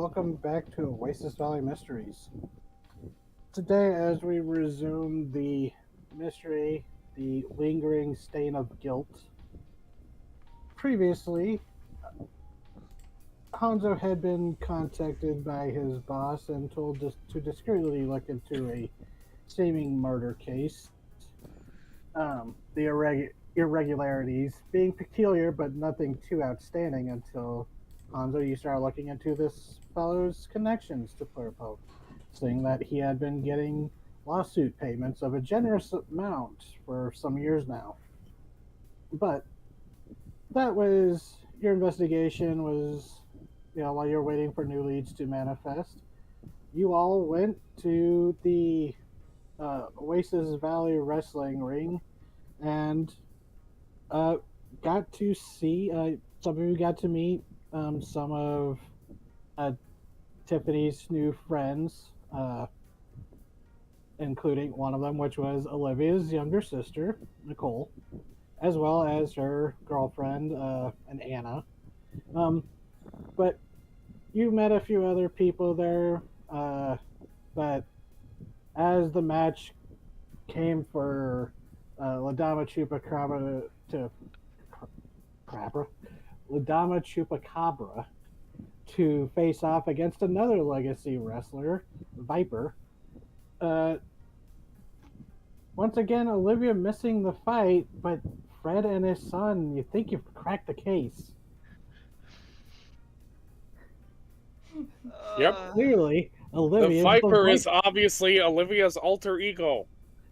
welcome back to Oasis Valley Mysteries. Today, as we resume the mystery, the lingering stain of guilt, previously, Hanzo had been contacted by his boss and told to discreetly look into a seeming murder case. The irregularities being peculiar, but nothing too outstanding until Hanzo, you start looking into this fellow's connections to Plurpo, seeing that he had been getting lawsuit payments of a generous amount for some years now. But that was your investigation was, while you're waiting for new leads to manifest, you all went to the Oasis Valley Wrestling Ring and got to see, some of you got to meet some of Tiffany's new friends, including one of them, which was Olivia's younger sister, Nicole, as well as her girlfriend, and Anna. But you met a few other people there, but as the match came for Ladama Chupacabra Ladama Chupacabra to face off against another legacy wrestler, Viper. Once again, Olivia missing the fight, but Fred and his son, you think you've cracked the case. Yep. Clearly, Olivia. The Viper is obviously Olivia's alter ego.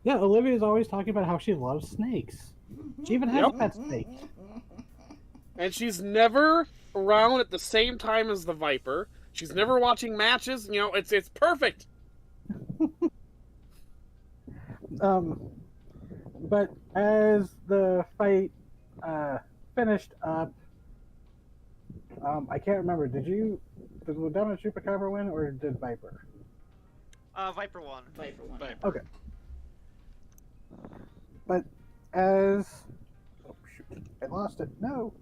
Yeah, Olivia's always talking about how she loves snakes. She even has a pet snake. And she's never around at the same time as the Viper. She's never watching matches. It's perfect. But as the fight finished up, I can't remember. Did Ladama Chupacabra win or did Viper? Viper won. Viper won. Okay. But as I lost it. No.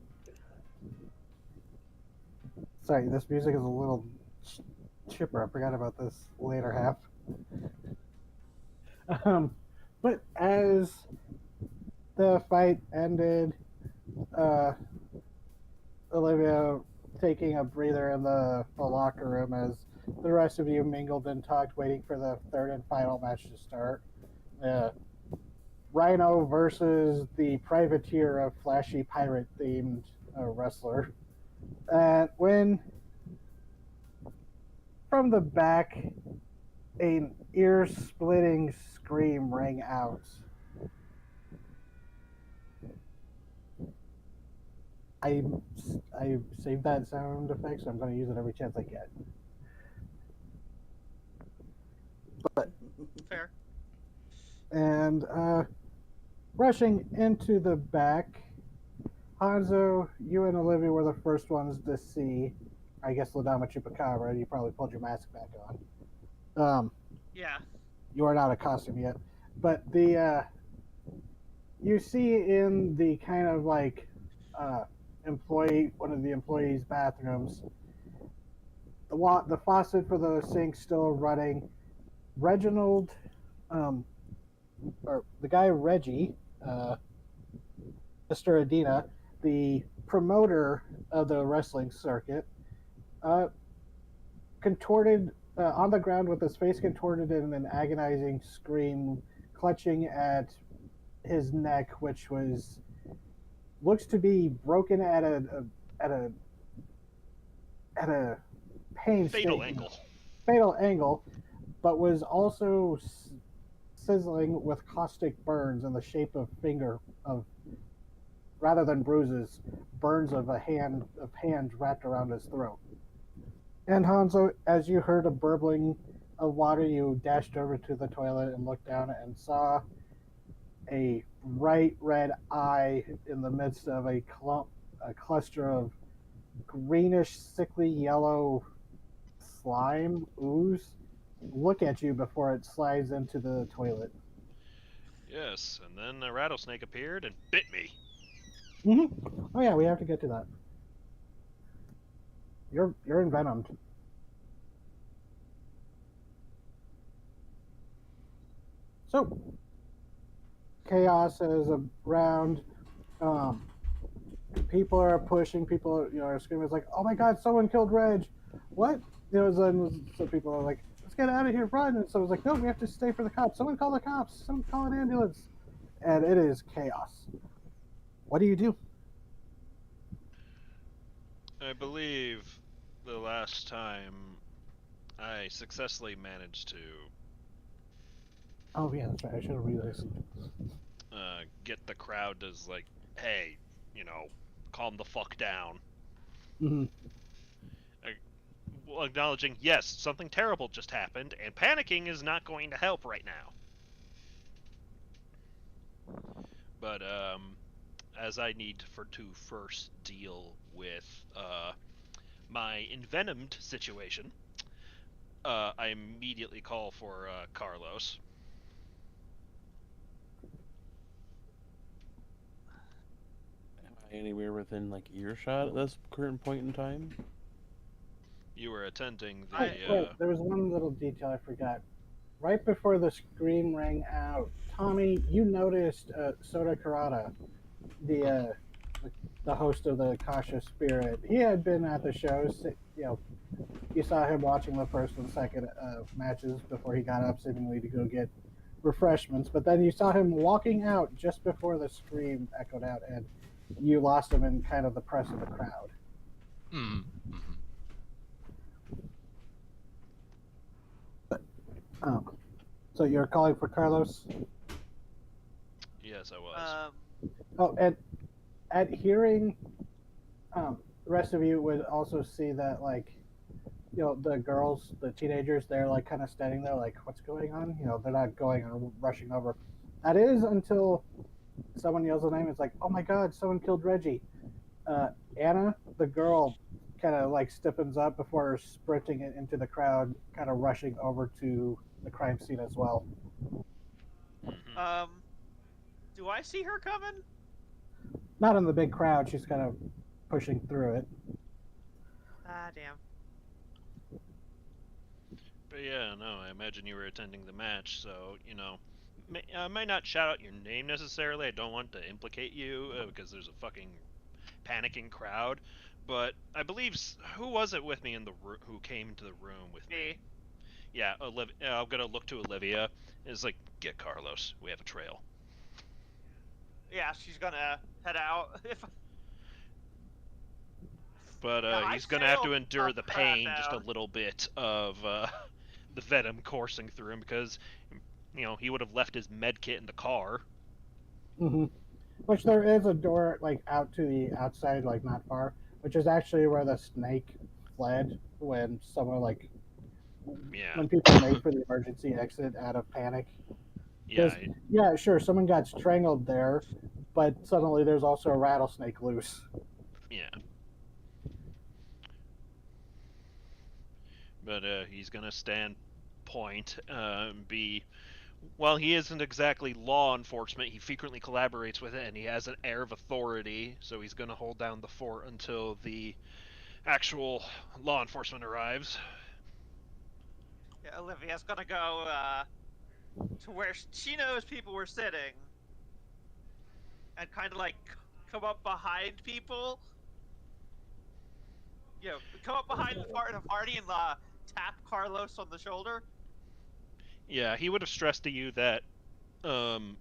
Sorry, this music is a little chipper. I forgot about this later half. But as the fight ended, Olivia taking a breather in the locker room as the rest of you mingled and talked, waiting for the third and final match to start. Rhino versus the Privateer, a flashy pirate-themed wrestler. And when from the back, an ear-splitting scream rang out. I saved that sound effect, so I'm going to use it every chance I get. But fair. And rushing into the back, Hanzo, you and Olivia were the first ones to see, I guess, Ladama Chupacabra. You probably pulled your mask back on. Yeah. You are not a costume yet. But you see in the kind of like one of the employees' bathrooms, the faucet for the sink still running. Reginald, or the guy Reggie, Mr. Adina, the promoter of the wrestling circuit, contorted on the ground with his face contorted in an agonizing scream, clutching at his neck, which looks to be broken at a fatal angle. Fatal angle, but was also sizzling with caustic burns in the shape of rather than bruises, burns of hands wrapped around his throat. And Hanzo, as you heard a burbling of water, you dashed over to the toilet and looked down and saw a bright red eye in the midst of a cluster of greenish, sickly yellow slime ooze look at you before it slides into the toilet. Yes, and then a rattlesnake appeared and bit me. Oh yeah, we have to get to that. You're envenomed. So chaos is around. People are pushing. People are screaming. It's like, oh my god, someone killed Reg. What? Then some people are like, let's get out of here, run. And someone's like, no, we have to stay for the cops. Someone call the cops. Someone call an ambulance. And it is chaos. What do you do? I believe the last time I successfully managed to Oh yeah, that's right. I should have realized. get the crowd to like, hey, calm the fuck down. Mm-hmm. Acknowledging, yes, something terrible just happened, and panicking is not going to help right now. But as I need to first deal with my envenomed situation, I immediately call for Carlos. Am I anywhere within like earshot at this current point in time? You were attending the. Wait, there was one little detail I forgot. Right before the scream rang out, Tommy, you noticed Soda Karada, the host of the Kasha Spirit. He had been at the shows. You saw him watching the first and second matches before he got up, seemingly to go get refreshments. But then you saw him walking out just before the scream echoed out, and you lost him in kind of the press of the crowd. Mm-hmm. So you're calling for Carlos? Yes, I was. Oh, and at hearing, the rest of you would also see that, like, the girls, the teenagers, they're like kind of standing there, like, what's going on? They're not going and rushing over. That is until someone yells a name. It's like, oh my God, someone killed Reggie. Anna, the girl, kind of like stiffens up before sprinting into the crowd, kind of rushing over to the crime scene as well. Mm-hmm. Do I see her coming? Not in the big crowd. She's kind of pushing through it. Ah, damn. But yeah, no, I imagine you were attending the match, so, I might not shout out your name necessarily. I don't want to implicate you, because there's a fucking panicking crowd. But I believe, who was it with me in the who came into the room with me? Yeah, Olivia. I'm gonna look to Olivia. It's like, get Carlos. We have a trail. Yeah, she's gonna head out. But Yeah, he's gonna have to sailed endure up the crap pain, just a down. little bit of the venom coursing through him, because he would have left his med kit in the car. Mm-hmm. Which there is a door like out to the outside, like not far, which is actually where the snake fled when someone Yeah. when people make for the emergency exit out of panic. Yeah. Yeah, sure, someone got strangled there, but suddenly there's also a rattlesnake loose. Yeah. But he's gonna stand point, while he isn't exactly law enforcement, he frequently collaborates with it, and he has an air of authority, so he's gonna hold down the fort until the actual law enforcement arrives. Yeah, Olivia's gonna go to where she knows people were sitting, and kind of like come up behind people. Come up behind the party and tap Carlos on the shoulder. Yeah, he would have stressed to you that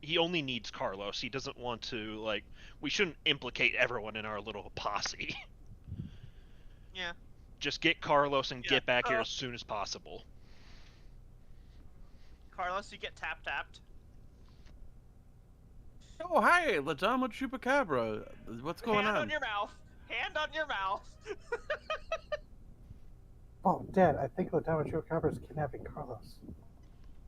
he only needs Carlos. He doesn't want to, we shouldn't implicate everyone in our little posse. Yeah. Just get Carlos and Yeah, get back here as soon as possible. Carlos, you get tapped. Oh, hi, Ladama Chupacabra. What's going Hand on? on your mouth. Hand on your mouth. Oh, Dad, I think Ladama Chupacabra is kidnapping Carlos.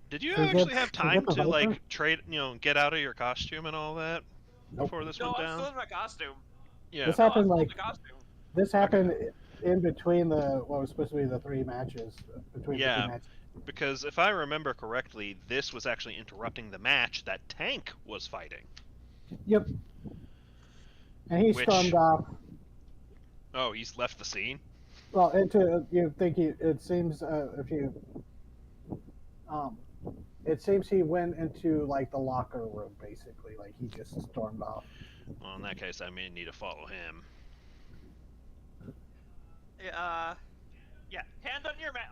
Did you Can we actually get- have can we time get the to Viper? trade, get out of your costume and all that Nope. before this No, went I'm down? still in my costume. Yeah. This No, I'm happened still in like the costume. this happened in between what was supposed to be the three matches. Between the Yeah. two matches. Because if I remember correctly, this was actually interrupting the match that Tank was fighting. Yep. And he Which- stormed off. Oh, he's left the scene? Well, it seems if you It seems he went into like the locker room, basically. Like he just stormed off. Well, in that case, I may need to follow him. Yeah.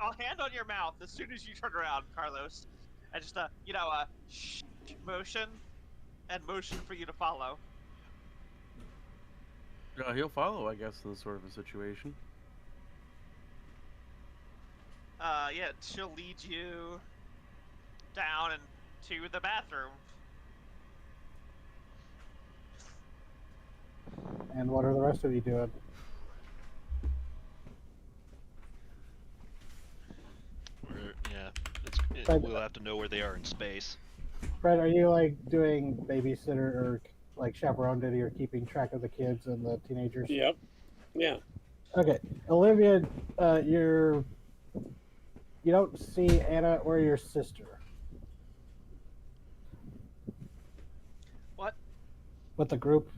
I'll hand on your mouth as soon as you turn around, Carlos, and just shh motion, and motion for you to follow. He'll follow, I guess, in this sort of a situation. Yeah, she'll lead you down into the bathroom. And what are the rest of you doing? We'll have to know where they are in space. Fred, are you like doing babysitter or like chaperone duty or keeping track of the kids and the teenagers? Yep. Yeah. Okay, Olivia, you don't see Anna or your sister. What? With the group.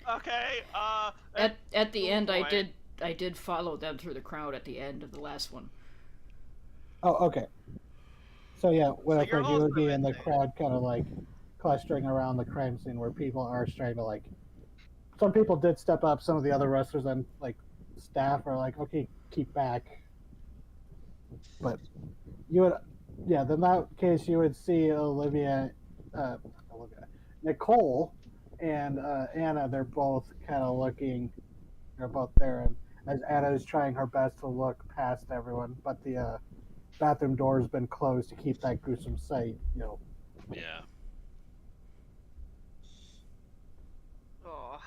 Okay. At the end, boy. I did follow them through the crowd at the end of the last one. Oh, okay. So yeah, you're you also would be in the in there. crowd, kind of like clustering around the crime scene where people are trying to like. Some people did step up. Some of the other wrestlers and like staff are like, okay, keep back. But you would, yeah. In that case, you would see Nicole, and Anna. They're both kind of looking. They're both there, and as Anna is trying her best to look past everyone, but the bathroom door has been closed to keep that gruesome sight. Yeah. Oh.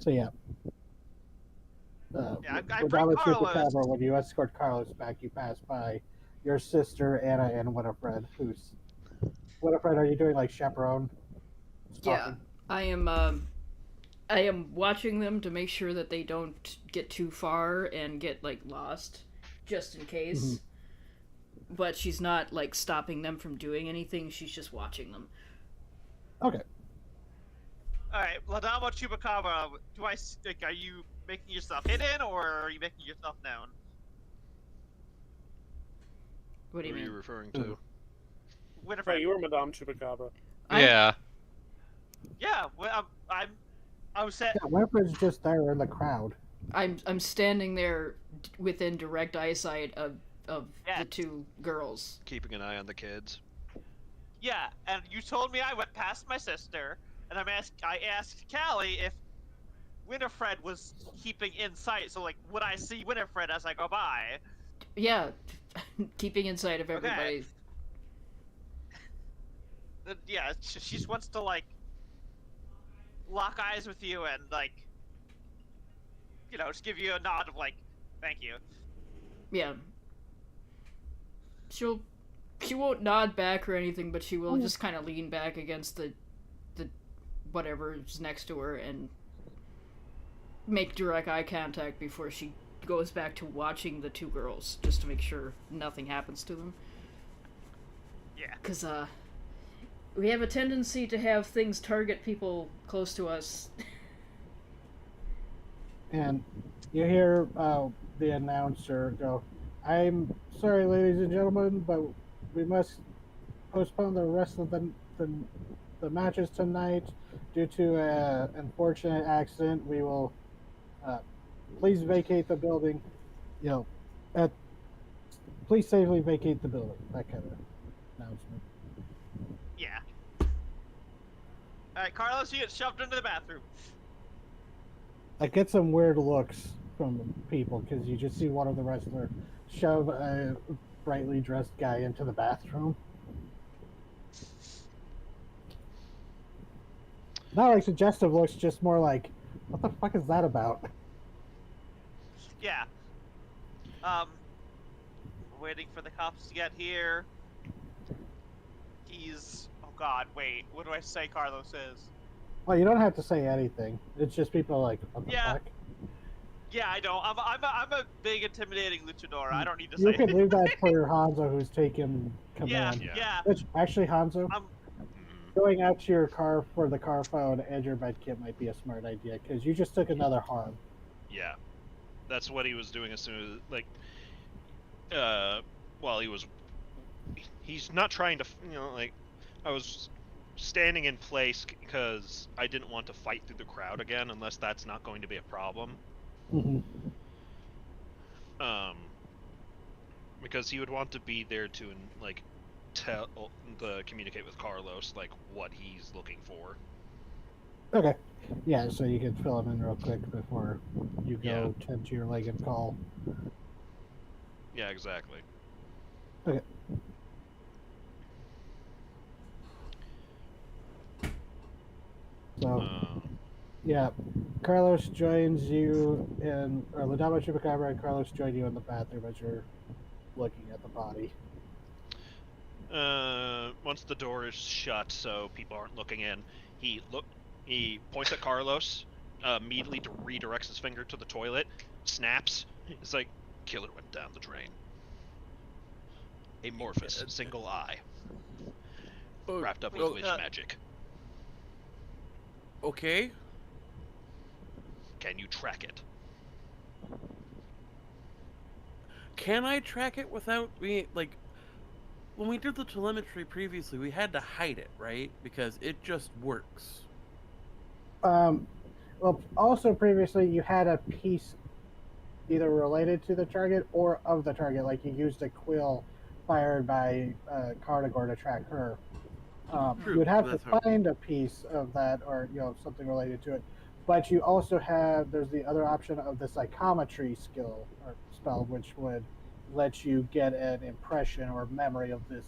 So yeah. Yeah, I with bring Robert Carlos. Chupacabra, when you escort Carlos back, you pass by your sister Anna and Winifred. Winifred? Are you doing like chaperone? Yeah, I am watching them to make sure that they don't get too far and get like lost, just in case. Mhm. But she's not like stopping them from doing anything. She's just watching them. Okay. All right, Ladamo Chupacabra. Are you making yourself hidden, or are you making yourself known? What do you Who are you mean? referring to? Winifred. Right, you were Madame Chupacabra. Yeah. Yeah, well, I was set. Yeah, Winifred's just there in the crowd. I'm standing there within direct eyesight of Yeah. the two girls. Keeping an eye on the kids. Yeah, and you told me I went past my sister, and I asked Callie if Winifred was keeping in sight. So like, would I see Winifred as I go by? Yeah, keeping in sight of everybody. Yeah, she just wants to like lock eyes with you and like, just give you a nod of like, thank you. Yeah. She won't nod back or anything, but she will just kind of lean back against the whatever's next to her and make direct eye contact before she goes back to watching the two girls, just to make sure nothing happens to them. Yeah. Because we have a tendency to have things target people close to us. And you hear the announcer go, "I'm sorry, ladies and gentlemen, but we must postpone the rest of the matches tonight due to an unfortunate accident. We will please vacate the building. Please safely vacate the building." That kind of announcement. Yeah. All right, Carlos, you get shoved into the bathroom. I get some weird looks from people because you just see one of the wrestlers shove a brightly dressed guy into the bathroom. Not like suggestive looks, just more like, what the fuck is that about? Yeah. Waiting for the cops to get here. Oh god, wait, what do I say Carlos is? Well, you don't have to say anything. It's just people like, what the Yeah. fuck? Yeah, I don't. I'm a big intimidating luchador. I don't need to You say. can leave that for Hanzo, who's taken Yeah, command. yeah. Which, actually, Hanzo, I'm- going out to your car for the car phone and your med kit might be a smart idea, because you just took another harm. Yeah. That's what he was doing as soon as, like, while he was he's not trying to, like, I was standing in place because I didn't want to fight through the crowd again, unless that's not going to be a problem. Hmm. Because he would want to be there to, like, communicate with Carlos, like, what he's looking for. Okay. Yeah, so you could fill him in real quick before you go tend to your leg and call. Yeah, exactly. Okay. So, yeah, Carlos joins you in, or Ladama Chupacabra and Carlos join you in the bathroom as you're looking at the body. Once the door is shut, so people aren't looking in, he points at Carlos, immediately redirects his finger to the toilet, snaps. It's like, killer went down the drain. Amorphous, single eye, wrapped up with Oh, witch magic. Okay. Can you track it? Can I track it without being like? When we did the telemetry previously, we had to hide it, right? Because it just works. Well, also previously you had a piece either related to the target or of the target, like you used a quill fired by Carnagor to track her. True, You would have to that's how- find a piece of that, or something related to it. But you also there's the other option of the psychometry skill or spell, which would let you get an impression or memory of this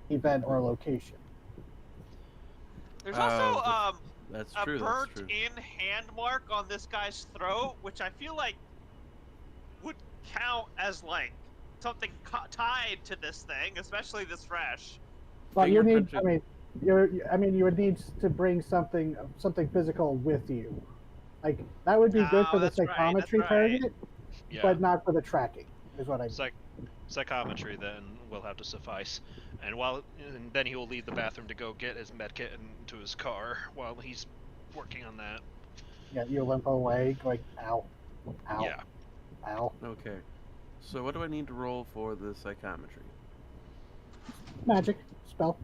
event or location. There's also That's a true. That's true. burnt-in hand mark on this guy's throat, which I feel like would count as like something tied to this thing, especially this fresh. Well, you need. Fingerprinted. You would need to bring something physical with you. Like that would be good for the that's right, psychometry that's right. target, Yeah. but not for the tracking. Is what I mean. Psychometry then will have to suffice, and then he will leave the bathroom to go get his medkit into his car while he's working on that. Yeah, you limp away, going ow, ow, Yeah. ow. Okay. So what do I need to roll for the psychometry? Magic spell.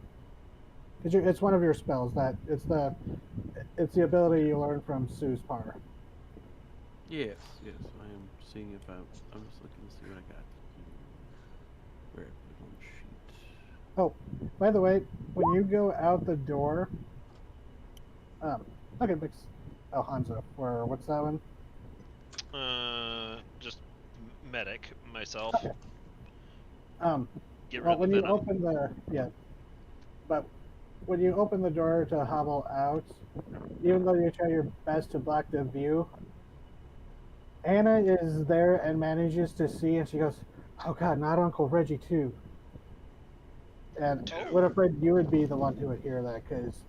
It's one of your spells. It's the ability you learn from Sue's Par. Yes. I am seeing if I'm just looking to see what I got. Where one sheet. Oh, by the way, when you go out the door, okay, mix Hanzo. For what's that one? Just medic myself. Okay. Get rid Well, of when the you venom. but when you open the door to hobble out, even though you try your best to block the view, Anna is there and manages to see, and she goes, "Oh God, not Uncle Reggie too." And Winifred, you would be the one who would hear that because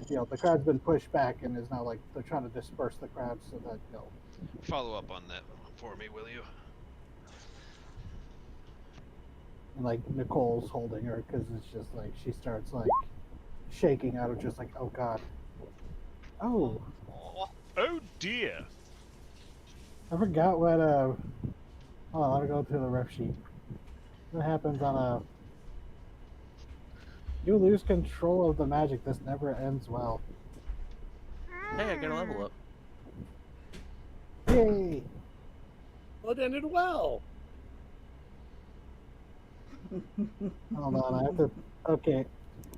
the crowd's been pushed back and is now like they're trying to disperse the crowd so that Follow up on that for me, will you? and like Nicole's holding her because it's just like she starts like shaking out of just like, oh God. Oh, Oh dear. I forgot what hold on, let me go through the ref sheet. What happens on you lose control of the magic, this never ends well. Hey, I got a level up. Yay! Well, it ended well. Hold on, I have to okay.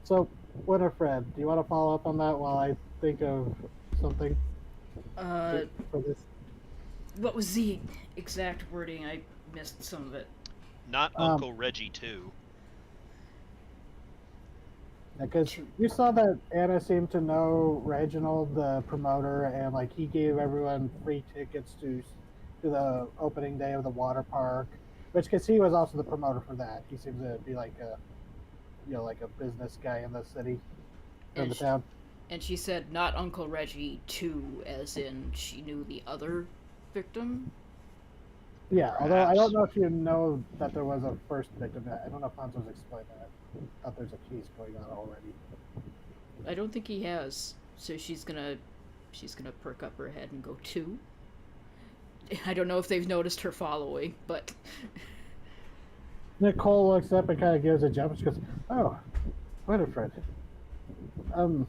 So Winifred, do you want to follow up on that while I think of something for this? What was the exact wording? I missed some of it. Not Uncle Reggie too. Because you saw that Anna seemed to know Reginald, the promoter, and like he gave everyone free tickets to the opening day of the water park. Which, because he was also the promoter for that, he seems to be like a business guy in the city, in the town. And she said not Uncle Reggie too, as in she knew the other victim. Yeah, although I don't know if you know that there was a first victim. I don't know if Hanzo's explained that. I thought there's a case going on already. I don't think he has. So she's gonna perk up her head and go two. I don't know if they've noticed her following, but Nicole looks up and kind of gives a jump. She goes, "Oh, Winifred. Um,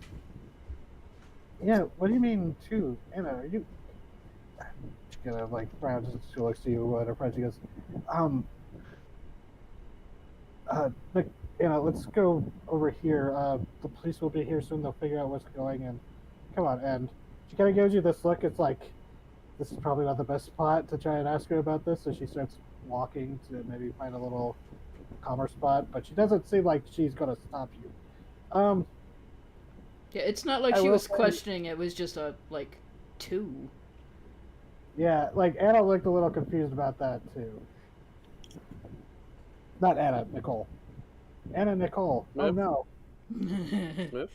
yeah. What do you mean too? Anna, are you?" She kind of like frowns and she looks to you, Winifred. She goes, "Um, Nick, let's go over here. The police will be here soon. They'll figure out what's going on. Come on." And she kind of gives you this look. It's like this is probably not the best spot to try and ask her about this. So she starts walking to maybe find a little calmer spot, but she doesn't seem like she's gonna stop you. Um, Yeah, it's not like I she will was say- questioning. It was just a like 2. yeah, like Anna looked a little confused about that too. Not Anna, Nicole. Anna, Nicole. Oh Yep. no. Yeah, Smith?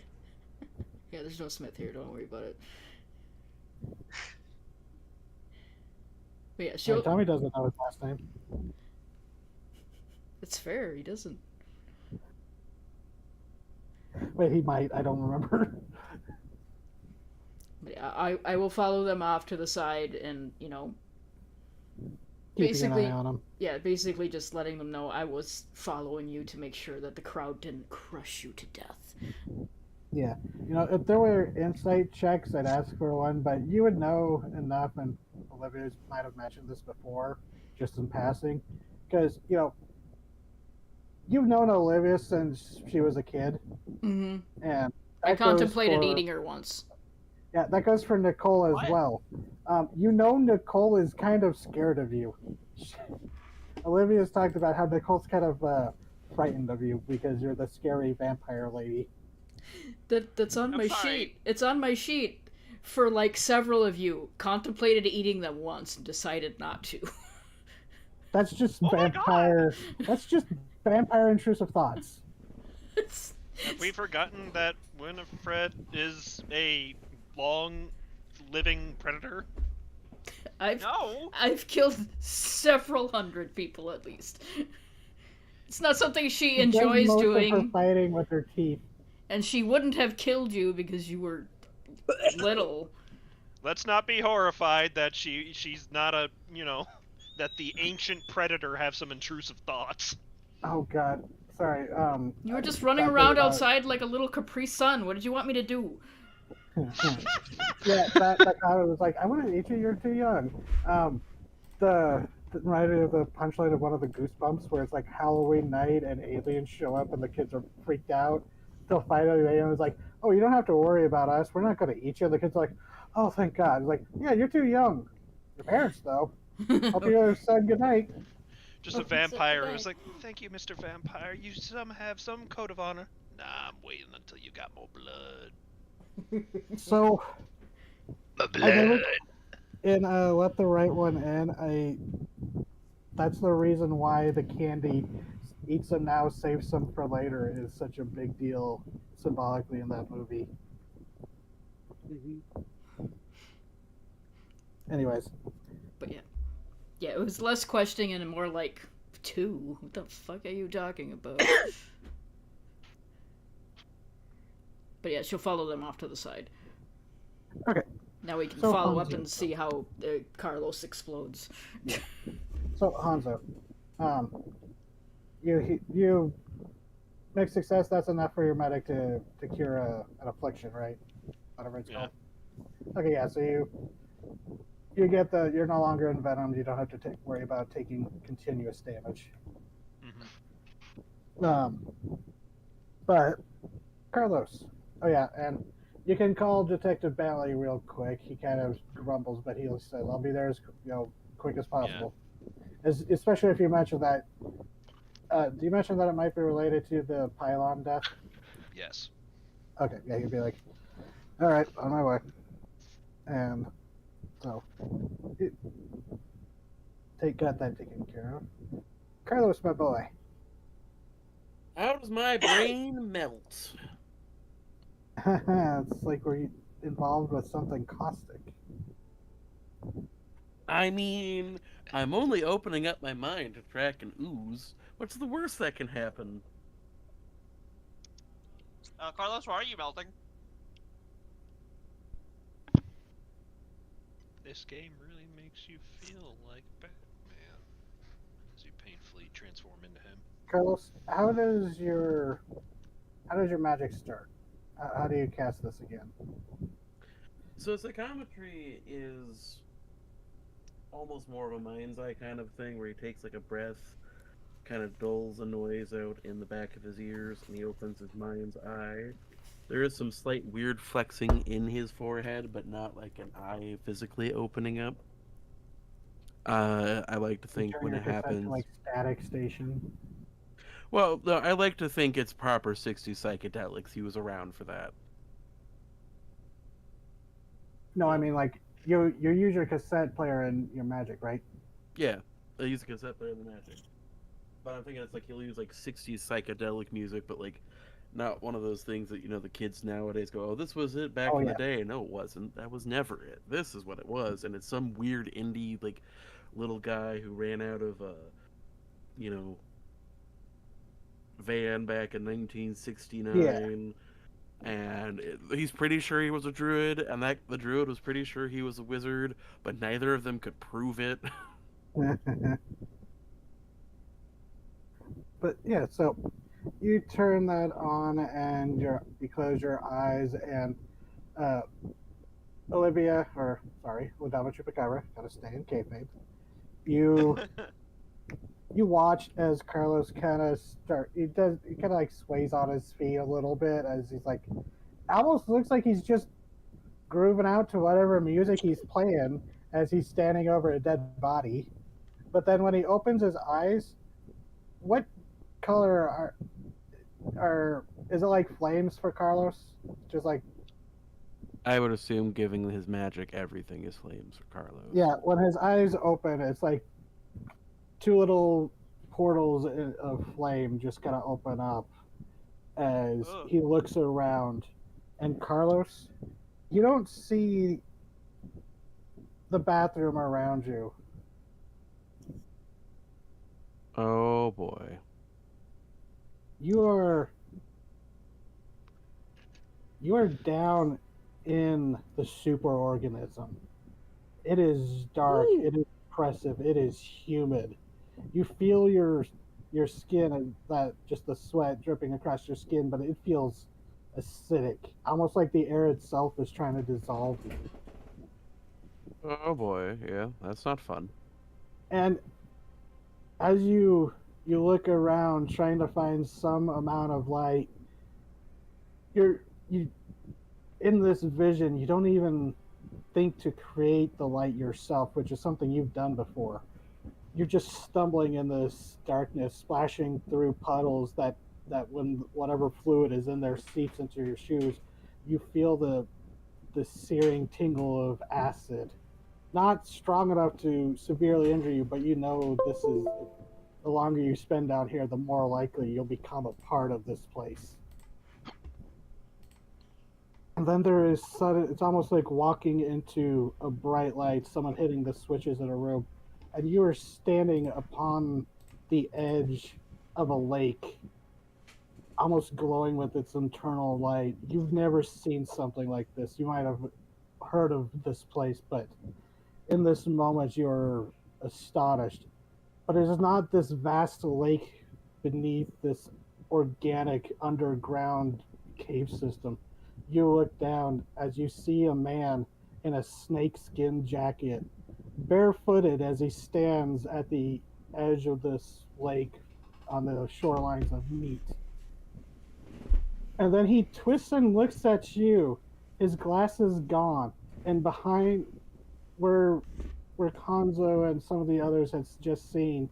there's no Smith here. Don't worry about it. But yeah, And she'll. Tommy doesn't know his last name. It's fair. He doesn't. Wait, he might. I don't remember. But yeah, I will follow them off to the side and Keeping basically, an eye on him. yeah, basically just letting them know I was following you to make sure that the crowd didn't crush you to death. Yeah, if there were insight checks, I'd ask for one, but you would know enough, and Olivia might have mentioned this before, just in passing, because you've known Olivia since she was a kid, Mm-hmm. and I that goes contemplated for- eating her once. Yeah, that goes for Nicole as What? well. Nicole is kind of scared of you. Olivia's talked about how Nicole's kind of frightened of you because you're the scary vampire lady. That's on I'm my sorry. sheet. It's on my sheet. For like several of you, contemplated eating them once and decided not to. That's just Oh my God! vampire. That's just vampire intrusive thoughts. It's- Have we forgotten that Winifred is a long living predator? No. I've killed several hundred people at least. It's not something she She does enjoys most of her doing, fighting with her teeth. and she wouldn't have killed you because you were little. Let's not be horrified that she's not a that the ancient predator have some intrusive thoughts. Oh God, sorry. You were just running That around thing about- outside like a little Capri Sun. What did you want me to do? Yeah, that comment was like, "I want to eat you. You're too young." The reminded me of the punchline of one of the Goosebumps where it's like Halloween night and aliens show up and the kids are freaked out. They'll fight out, and it's like, "Oh, you don't have to worry about us. We're not going to eat you." The kids are like, "Oh, thank God." It's like, "Yeah, you're too young. Your parents, though. Hope you said good night." Just a Well, it's vampire okay. who's like, "Thank you, Mr. Vampire. You have some code of honor." Nah, I'm waiting until you got more blood. So My I never, in Let the Right One In, that's the reason why the candy eats them now, saves them for later is such a big deal symbolically in that movie. Anyways, But yeah, it was less questioning and more like 2. What the fuck are you talking about? But yeah, she'll follow them off to the side. Okay. Now we can So, follow up Hanzo. and see how Carlos explodes. so Hanzo, you make success. That's enough for your medic to cure an affliction, right? Whatever it's Yeah. called. Okay, yeah. So you get you're no longer envenomed. You don't have to worry about taking continuous damage. But Carlos. Oh yeah, and you can call Detective Bailey real quick. He kind of grumbles, but he says, "I'll be there as quick as possible." Especially if you mention that. Do you mention that it might be related to the pylon death? Yes. Okay, yeah, you'd be like, "All right, on my way," and so got that taken care of. Carlos, my boy. How does my brain melt? It's like we're involved with something caustic. I mean, I'm only opening up my mind to track an ooze. What's the worst that can happen? Carlos, why are you melting? This game really makes you feel like Batman as you painfully transform into him. Carlos, how does your magic start? How do you cast this again? So psychometry is almost more of a mind's eye kind of thing, where he takes like a breath, kind of dulls a noise out in the back of his ears, and he opens his mind's eye. There is some slight weird flexing in his forehead, but not like an eye physically opening up. I like to You think turn when your it cassette to happens. like static station. Well, no, I like to think it's proper 60s psychedelics. He was around for that. No, I Yeah. mean like you use your cassette player in your magic, right? Yeah, I use a cassette player in the magic. But I'm thinking it's like he'll use like 60s psychedelic music, but like not one of those things that, the kids nowadays go, oh, this was it back Oh in the yeah. day. No, it wasn't. That was never it. This is what it was. And it's some weird indie, like, little guy who ran out of a, you know, van back in Yeah. 1969. And he's pretty sure he was a druid, and that the druid was pretty sure he was a wizard, but neither of them could prove it. But yeah, so you turn that on and you close your eyes and uh, Olivia, or sorry, Ladama Chupacabra, gotta stay in kayfabe. You you watch as Carlos he kind of like sways on his feet a little bit as he's like almost looks like he's just grooving out to whatever music he's playing as he's standing over a dead body. But then when he opens his eyes, what color are is it like flames for Carlos? Just like I would assume, giving his magic, everything is flames for Carlos. yeah, when his eyes open, it's like two little portals of flame just kind of open up as Ugh. he looks around. And Carlos, you don't see the bathroom around you. Oh boy. You are down in the superorganism. It is dark. Woo. It is oppressive. It is humid. You feel your skin and that just the sweat dripping across your skin, but it feels acidic, almost like the air itself is trying to dissolve you. Oh boy, yeah, that's not fun. And as you look around trying to find some amount of light, you in this vision, you don't even think to create the light yourself, which is something you've done before. You're just stumbling in this darkness, splashing through puddles that when whatever fluid is in there seeps into your shoes, you feel the searing tingle of acid. Not strong enough to severely injure you, but you know this is the longer you spend out here, the more likely you'll become a part of this place. And then there is sudden, it's almost like walking into a bright light, someone hitting the switches in a room, and you are standing upon the edge of a lake, almost glowing with its internal light. You've never seen something like this. You might have heard of this place, but in this moment you're astonished. But it is not this vast lake beneath this organic underground cave system. You look down as you see a man in a snakeskin jacket, barefooted as he stands at the edge of this lake on the shorelines of Meat. And then he twists and looks at you, his glasses gone, and behind where Konzo and some of the others had just seen,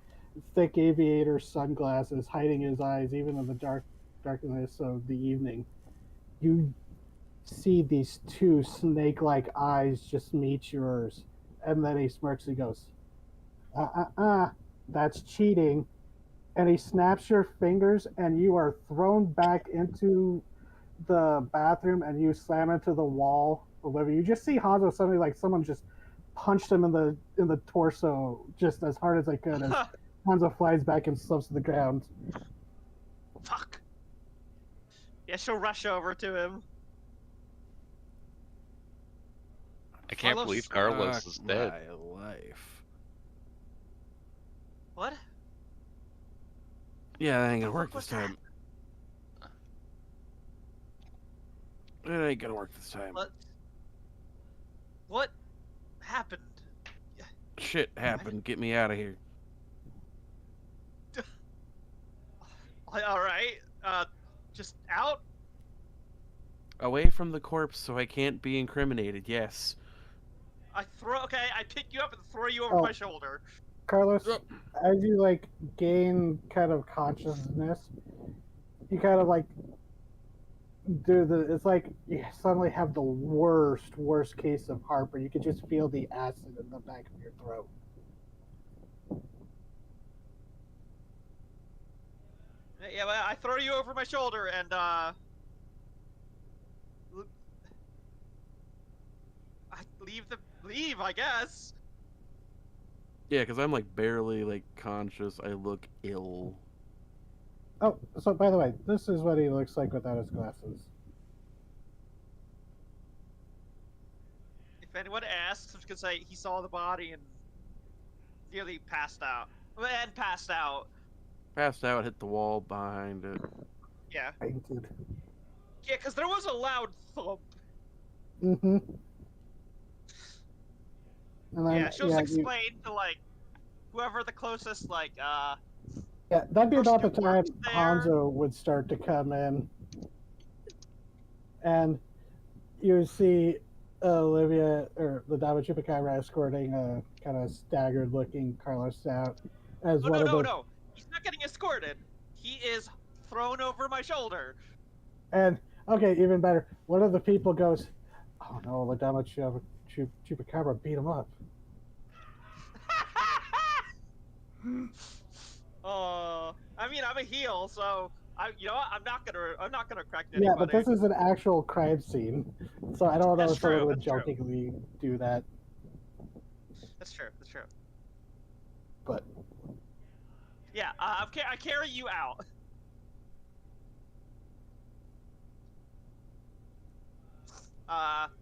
thick aviator sunglasses hiding his eyes even in the darkness of the evening. You see these two snake-like eyes just meet yours, and then he smirks and goes, that's cheating. And he snaps your fingers, and you are thrown back into the bathroom, and you slam into the wall. Olivia, you just see Hanzo suddenly like someone just punched him in the torso just as hard as they could as Hanzo flies back and slumps to the ground. Fuck. Yeah, she'll rush over to him. I can't Carlos- believe Carlos is dead. My life. What? Yeah, that ain't gonna The work fuck was this time. It ain't gonna work this time. What happened? Shit happened. Get me out of here. All right. Just out. Away from the corpse so I can't be incriminated, yes. Okay, I pick you up and throw you over Oh. my shoulder. Carlos, Oh. as you like gain kind of consciousness, you kind of like do the. It's like you suddenly have the worst case of heartburn. You can just feel the acid in the back of your throat. Yeah, but I throw you over my shoulder and I leave, I guess. Yeah, because I'm like barely like conscious. I look ill. Oh, so by the way, this is what he looks like without his glasses. If anyone asks, I'm just gonna say he saw the body and nearly passed out. And passed out. Passed out, hit the wall behind it. Yeah. Painted. Yeah, because there was a loud thump. Mm-hmm. And then, Yeah, she'll just explain to like whoever the closest yeah, that'd be person about the who time works there. Hanzo would start to come in, and you see Olivia or the Dama Chupacabra escorting a kind of staggered-looking Carlos out as Oh, one of the. no. He's not getting escorted. He is thrown over my shoulder. And okay, even better, one of the people goes, "Oh no, the Dama Chupacabra beat him up." I mean, I'm a heel, so you know what? I'm not gonna correct Yeah, anybody. but this is an actual crime scene, so I don't know That's if someone true, would that's true. jokingly do that. That's true. But yeah, I carry you out.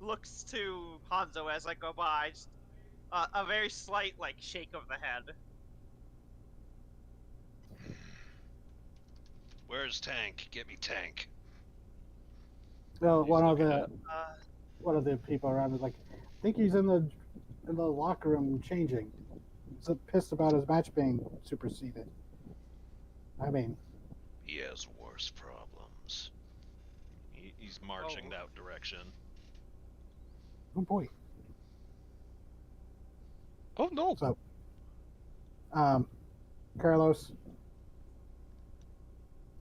Looks to Hanzo as I go by, just a very slight like shake of the head. Where's Tank? Get me Tank. no, He's one of looking the people around is like, I think he's in the locker room changing. He's pissed about his match being superseded. I mean, He has worse problems. He's marching that direction. oh boy. Oh no. So, Carlos.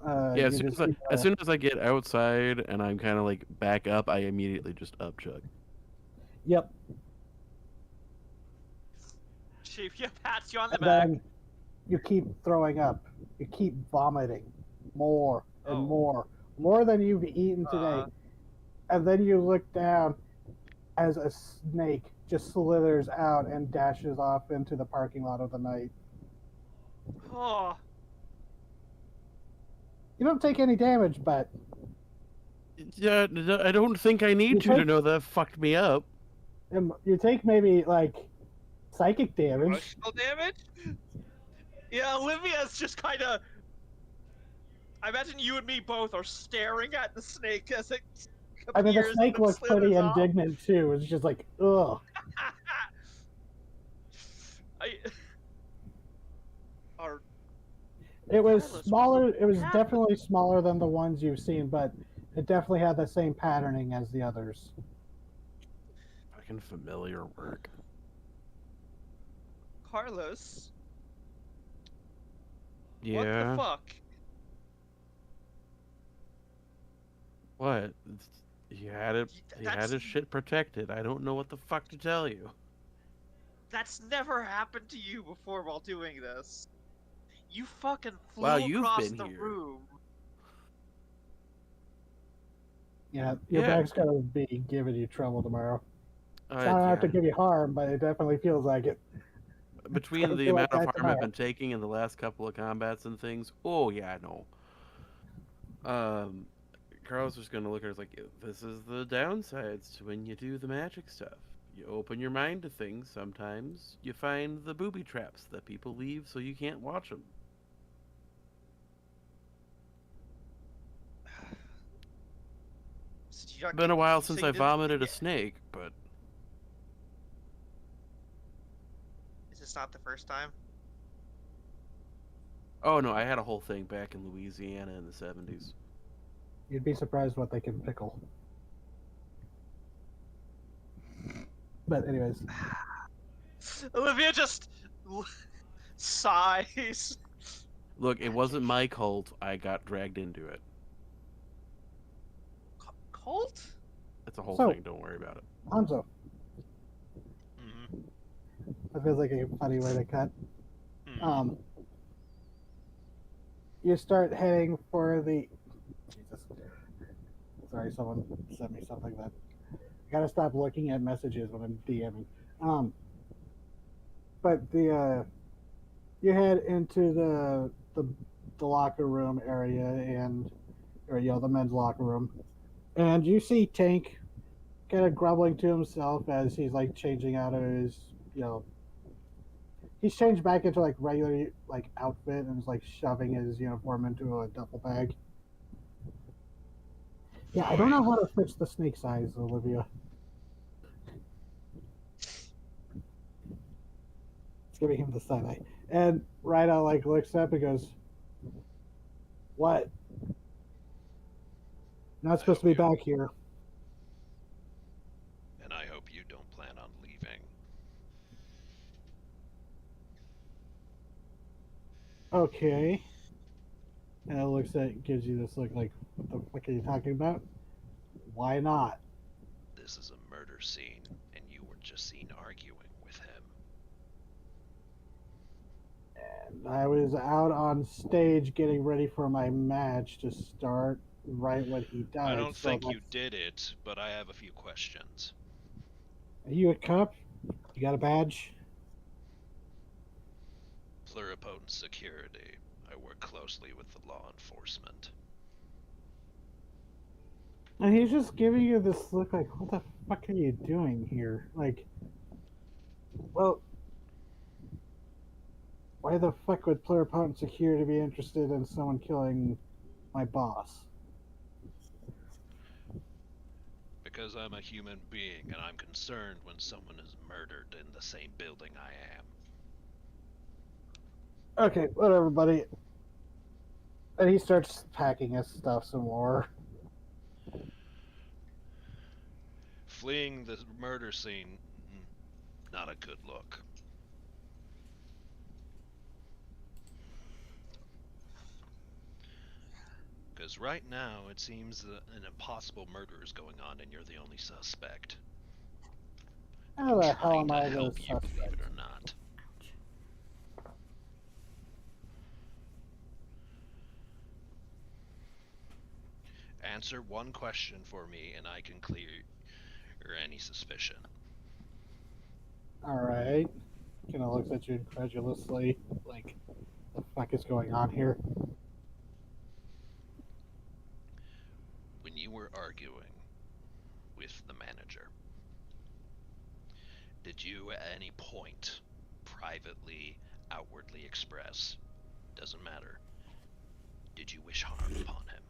Yeah, you just see, as soon as I get outside and I'm kind of like back up, I immediately just upchug. Yep. Chief, you pats you on the And back. then you keep throwing up. You keep vomiting more and more than you've eaten today. And then you look down as a snake just slithers out and dashes off into the parking lot of the night. Oh, You don't take any damage, but Yeah, I don't think I need to know that fucked me up. you take maybe like psychic damage. emotional damage. Yeah, Olivia's just kind of. I imagine you and me both are staring at the snake as it appears. I mean, the snake and looks pretty slithers off. indignant too. It's just like, ugh. It was Carlos, smaller. It was happened? definitely smaller than the ones you've seen, but it definitely had the same patterning as the others. Fucking familiar work. Carlos, Yeah. what the fuck? What? He had it. He had his shit protected. I don't know what the fuck to tell you. That's never happened to you before while doing this. You fucking flew Wow, you've across been the here. room. Yeah, your Yeah. bag's gonna be giving you trouble tomorrow. It's not enough to give you harm, but it definitely feels like it. Between gonna the feel amount like of that harm I've tomorrow. been taking in the last couple of combats and things, oh yeah, I know. Carl's just gonna look at her like, this is the downsides to when you do the magic stuff. You open your mind to things. Sometimes you find the booby traps that people leave so you can't watch them. Been a while since So you I didn't- vomited a yeah. snake, but Is this not the first time? oh no, I had a whole thing back in Louisiana in the 70s. You'd be surprised what they can pickle. But anyways, Olivia just sighs. Look, it wasn't my cult. I got dragged into it. Cult? It's a whole So- thing. Don't worry about it. Hanzo, Mm-hmm. that feels like a funny way to cut. Mm-hmm. You start heading for the. Jesus. Sorry, someone sent me something that. I gotta stop looking at messages when I'm DMing. But you head into the locker room area or the men's locker room, and you see Tank kind of grumbling to himself as he's like changing out of his he's changed back into like regular like outfit and is like shoving his uniform into a duffel bag. Yeah, I don't know how to fix the snake size, Olivia. It's giving him the side eye. And Rhino like looks up and goes, "What? Not supposed to be back here." And I hope you don't plan on leaving. Okay. And it looks at gives you this look like, what the fuck are you talking about? Why not? This is a murder scene, and you were just seen arguing with him. And I was out on stage getting ready for my match to start right when he died. I don't so think you that's- did it, but I have a few questions. Are you a cop? You got a badge? Pluripotent security. I work closely with the law enforcement. And he's just giving you this look like, what the fuck are you doing here? Like, well, why the fuck would pluripotent security be interested in someone killing my boss? Because I'm a human being, and I'm concerned when someone is murdered in the same building I am. Okay, whatever, buddy. And he starts packing his stuff some more. Fleeing the murder scene, not a good look. Because right now, it seems that an impossible murder is going on, and you're the only suspect. How the hell Trying am to I the help you, believe suspect? it or not. Answer one question for me, and I can clear any suspicion. Alright. Kind of looks at you incredulously, like, the fuck is going on here? When you were arguing with the manager, did you at any point privately, outwardly express, doesn't matter, did you wish harm upon him?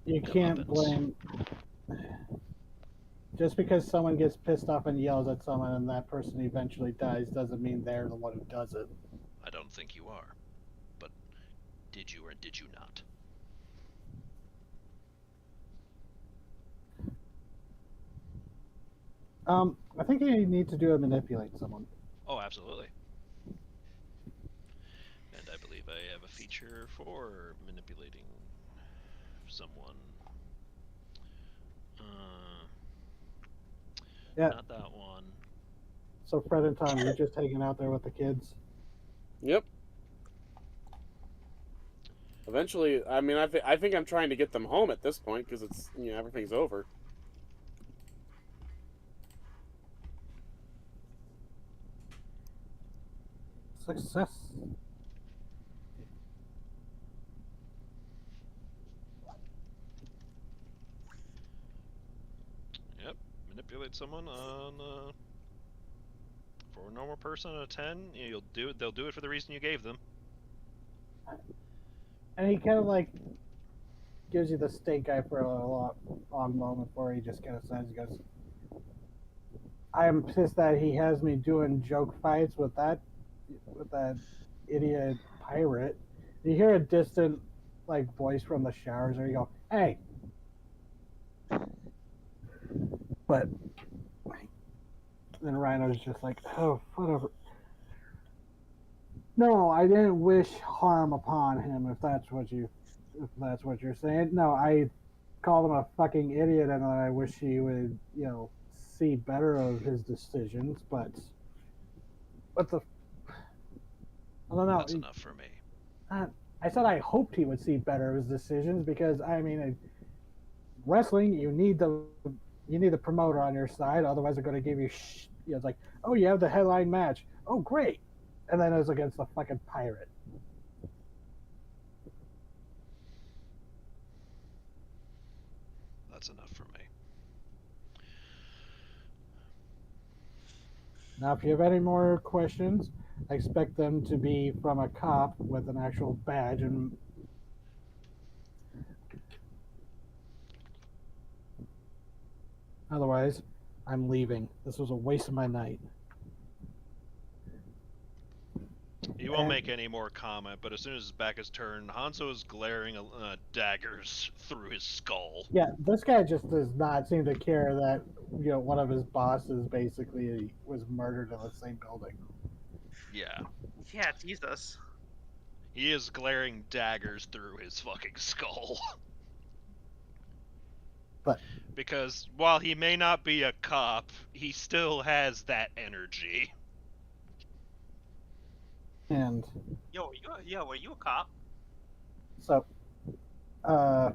You No can't weapons. blame. Just because someone gets pissed off and yells at someone and that person eventually dies doesn't mean they're the one who does it. I don't think you are. But did you or did you not? I think you need to do a manipulate someone. Oh, absolutely. And I believe I have a feature for manipulating someone. Yeah. Not that one. So Fred and Tom, you're just hanging out there with the kids. Yep. Eventually, I mean, I think I'm trying to get them home at this point because it's everything's over. Success. Yep. Manipulate someone on for a normal person a 10. They'll do it for the reason you gave them. And he kind of like gives you the stink eye for a long moment before he just kind of says, he goes, I'm pissed that he has me doing joke fights with that idiot pirate. You hear a distant like voice from the showers, and you go, "Hey!" But then Rhino's just like, "Oh, whatever." No, I didn't wish harm upon him. If that's what you're saying. No, I called him a fucking idiot, and I wish he would, see better of his decisions. But what the? I don't know. That's enough for me. I said I hoped he would see better of his decisions because I mean, wrestling you need the promoter on your side, otherwise they're going to give you. It's like, oh, you have the headline match. Oh, great, and then it's against the fucking pirate. That's enough for me. Now, if you have any more questions, I expect them to be from a cop with an actual badge and. Otherwise, I'm leaving. This was a waste of my night. He won't make any more comment, but as soon as his back is turned, Hanzo is glaring daggers through his skull. Yeah, this guy just does not seem to care that one of his bosses basically was murdered in the same building. Yeah. Yeah, Jesus. He is glaring daggers through his fucking skull. But because while he may not be a cop, he still has that energy. And were you a cop? so, oh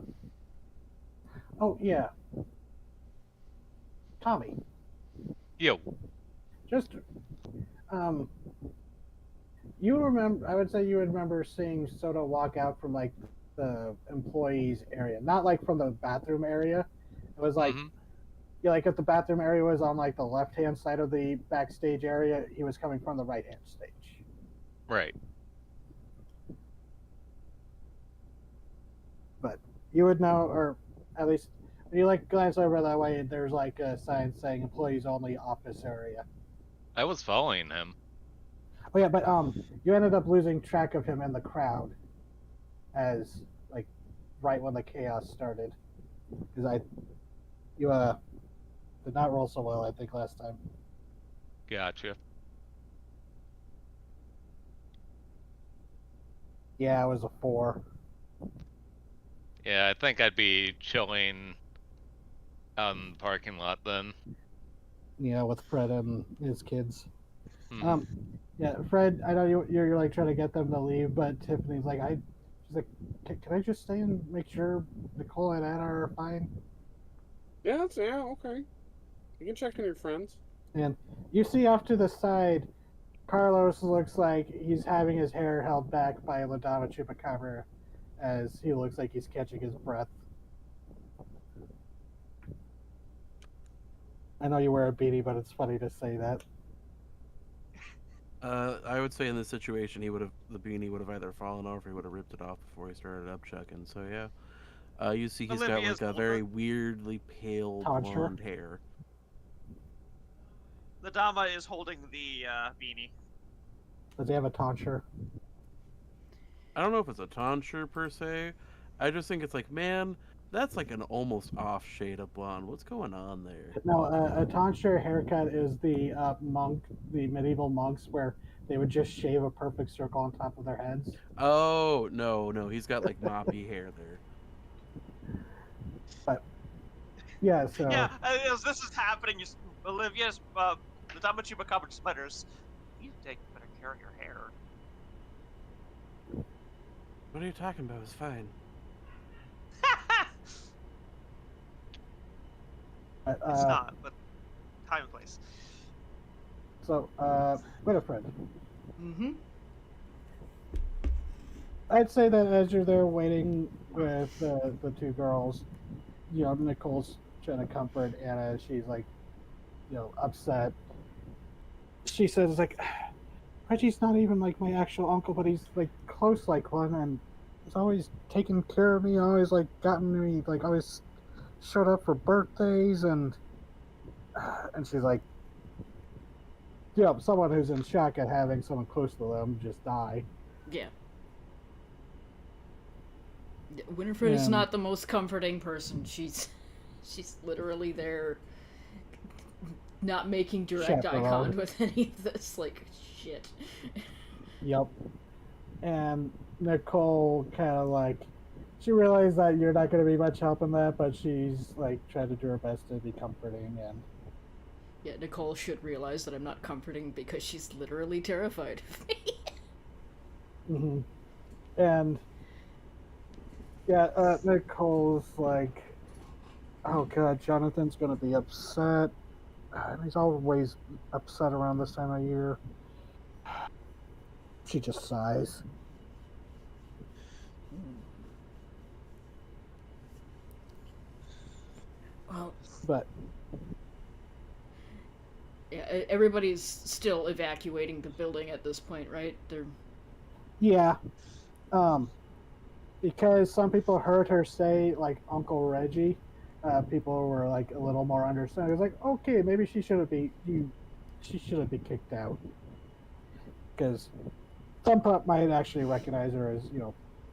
yeah, Tommy, Yo. just you remember? I would say you would remember seeing Soda walk out from like the employees area, not like from the bathroom area. It was like, like if the bathroom area was on like the left-hand side of the backstage area, he was coming from the right-hand stage. Right. But you would know, or at least when you like glance over that way, there's like a sign saying employees only office area. I was following him. Oh yeah, but you ended up losing track of him in the crowd, as like right when the chaos started, because you did not roll so well, I think, last time. Gotcha. Yeah, it was a 4. Yeah, I think I'd be chilling out in the parking lot then. Yeah, with Fred and his kids. Mhm. Yeah, Fred, I know you're like trying to get them to leave, but Tiffany's like, she's like, can I just stay and make sure Nicole and Anna are fine? Yeah, okay. You can check on your friends. And you see off to the side, Carlos looks like he's having his hair held back by Ladama Chupacabra, as he looks like he's catching his breath. I know you wear a beanie, but it's funny to say that. I would say in this situation, the beanie would have either fallen off or he would have ripped it off before he started upchucking. So yeah, you see he's Olivia's got like a very weirdly pale Tonsure. blonde hair. The Dama is holding the beanie. Does he have a tonsure? I don't know if it's a tonsure per se. I just think it's like, man, that's like an almost off shade of blonde. What's going on there? No, a tonsure haircut is the medieval monks where they would just shave a perfect circle on top of their heads. Oh no, he's got like moppy hair there. But yeah, so Yeah, as this is happening, Olivia's the Dama Chupacabra just mutters, "You take better care of your hair." What are you talking about? It's fine. It's not, but time and place. So, Winifred, Mm-hmm. I'd say that as you're there waiting with the two girls, Nicole's trying to comfort Anna. She's like, upset. She says, like, Reggie's not even like my actual uncle, but he's like close like one. And he's always taken care of me, always like gotten me, like always showed up for birthdays, and she's like, someone who's in shock at having someone close to them just die. Yeah. Winifred is And not the most comforting person. She's literally there, not making direct eye Chaperone. contact with any of this. Like, shit. Yep. And Nicole kind of like, she realized that you're not going to be much help in that, but she's like trying to do her best to be comforting. And Yeah, Nicole should realize that I'm not comforting because she's literally terrified of me. and yeah, Nicole's like, oh god, Jonathan's going to be upset. He's always upset around this time of year. She just sighs. Well, But yeah, everybody's still evacuating the building at this point, right? They're yeah, because some people heard her say like Uncle Reggie, people were like a little more understanding. It was like, okay, maybe she shouldn't be kicked out, because some pup might actually recognize her as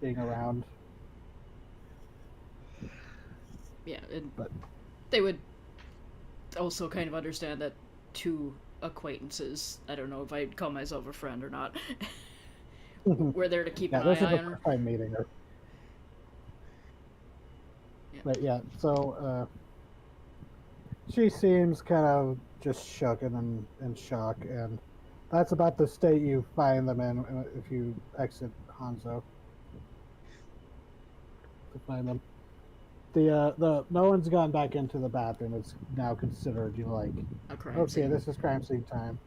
being around. yeah, and But they would also kind of understand that two acquaintances, I don't know if I'd call myself a friend or not, we're there to keep yeah, an this is eye the on her. first time meeting her. Yeah. But yeah, so she seems kind of just shook and in shock, and that's about the state you find them in if you exit Hanzo to find them. The no one's gone back into the bathroom. It's now considered like, A crime okay, scene. this is crime scene time.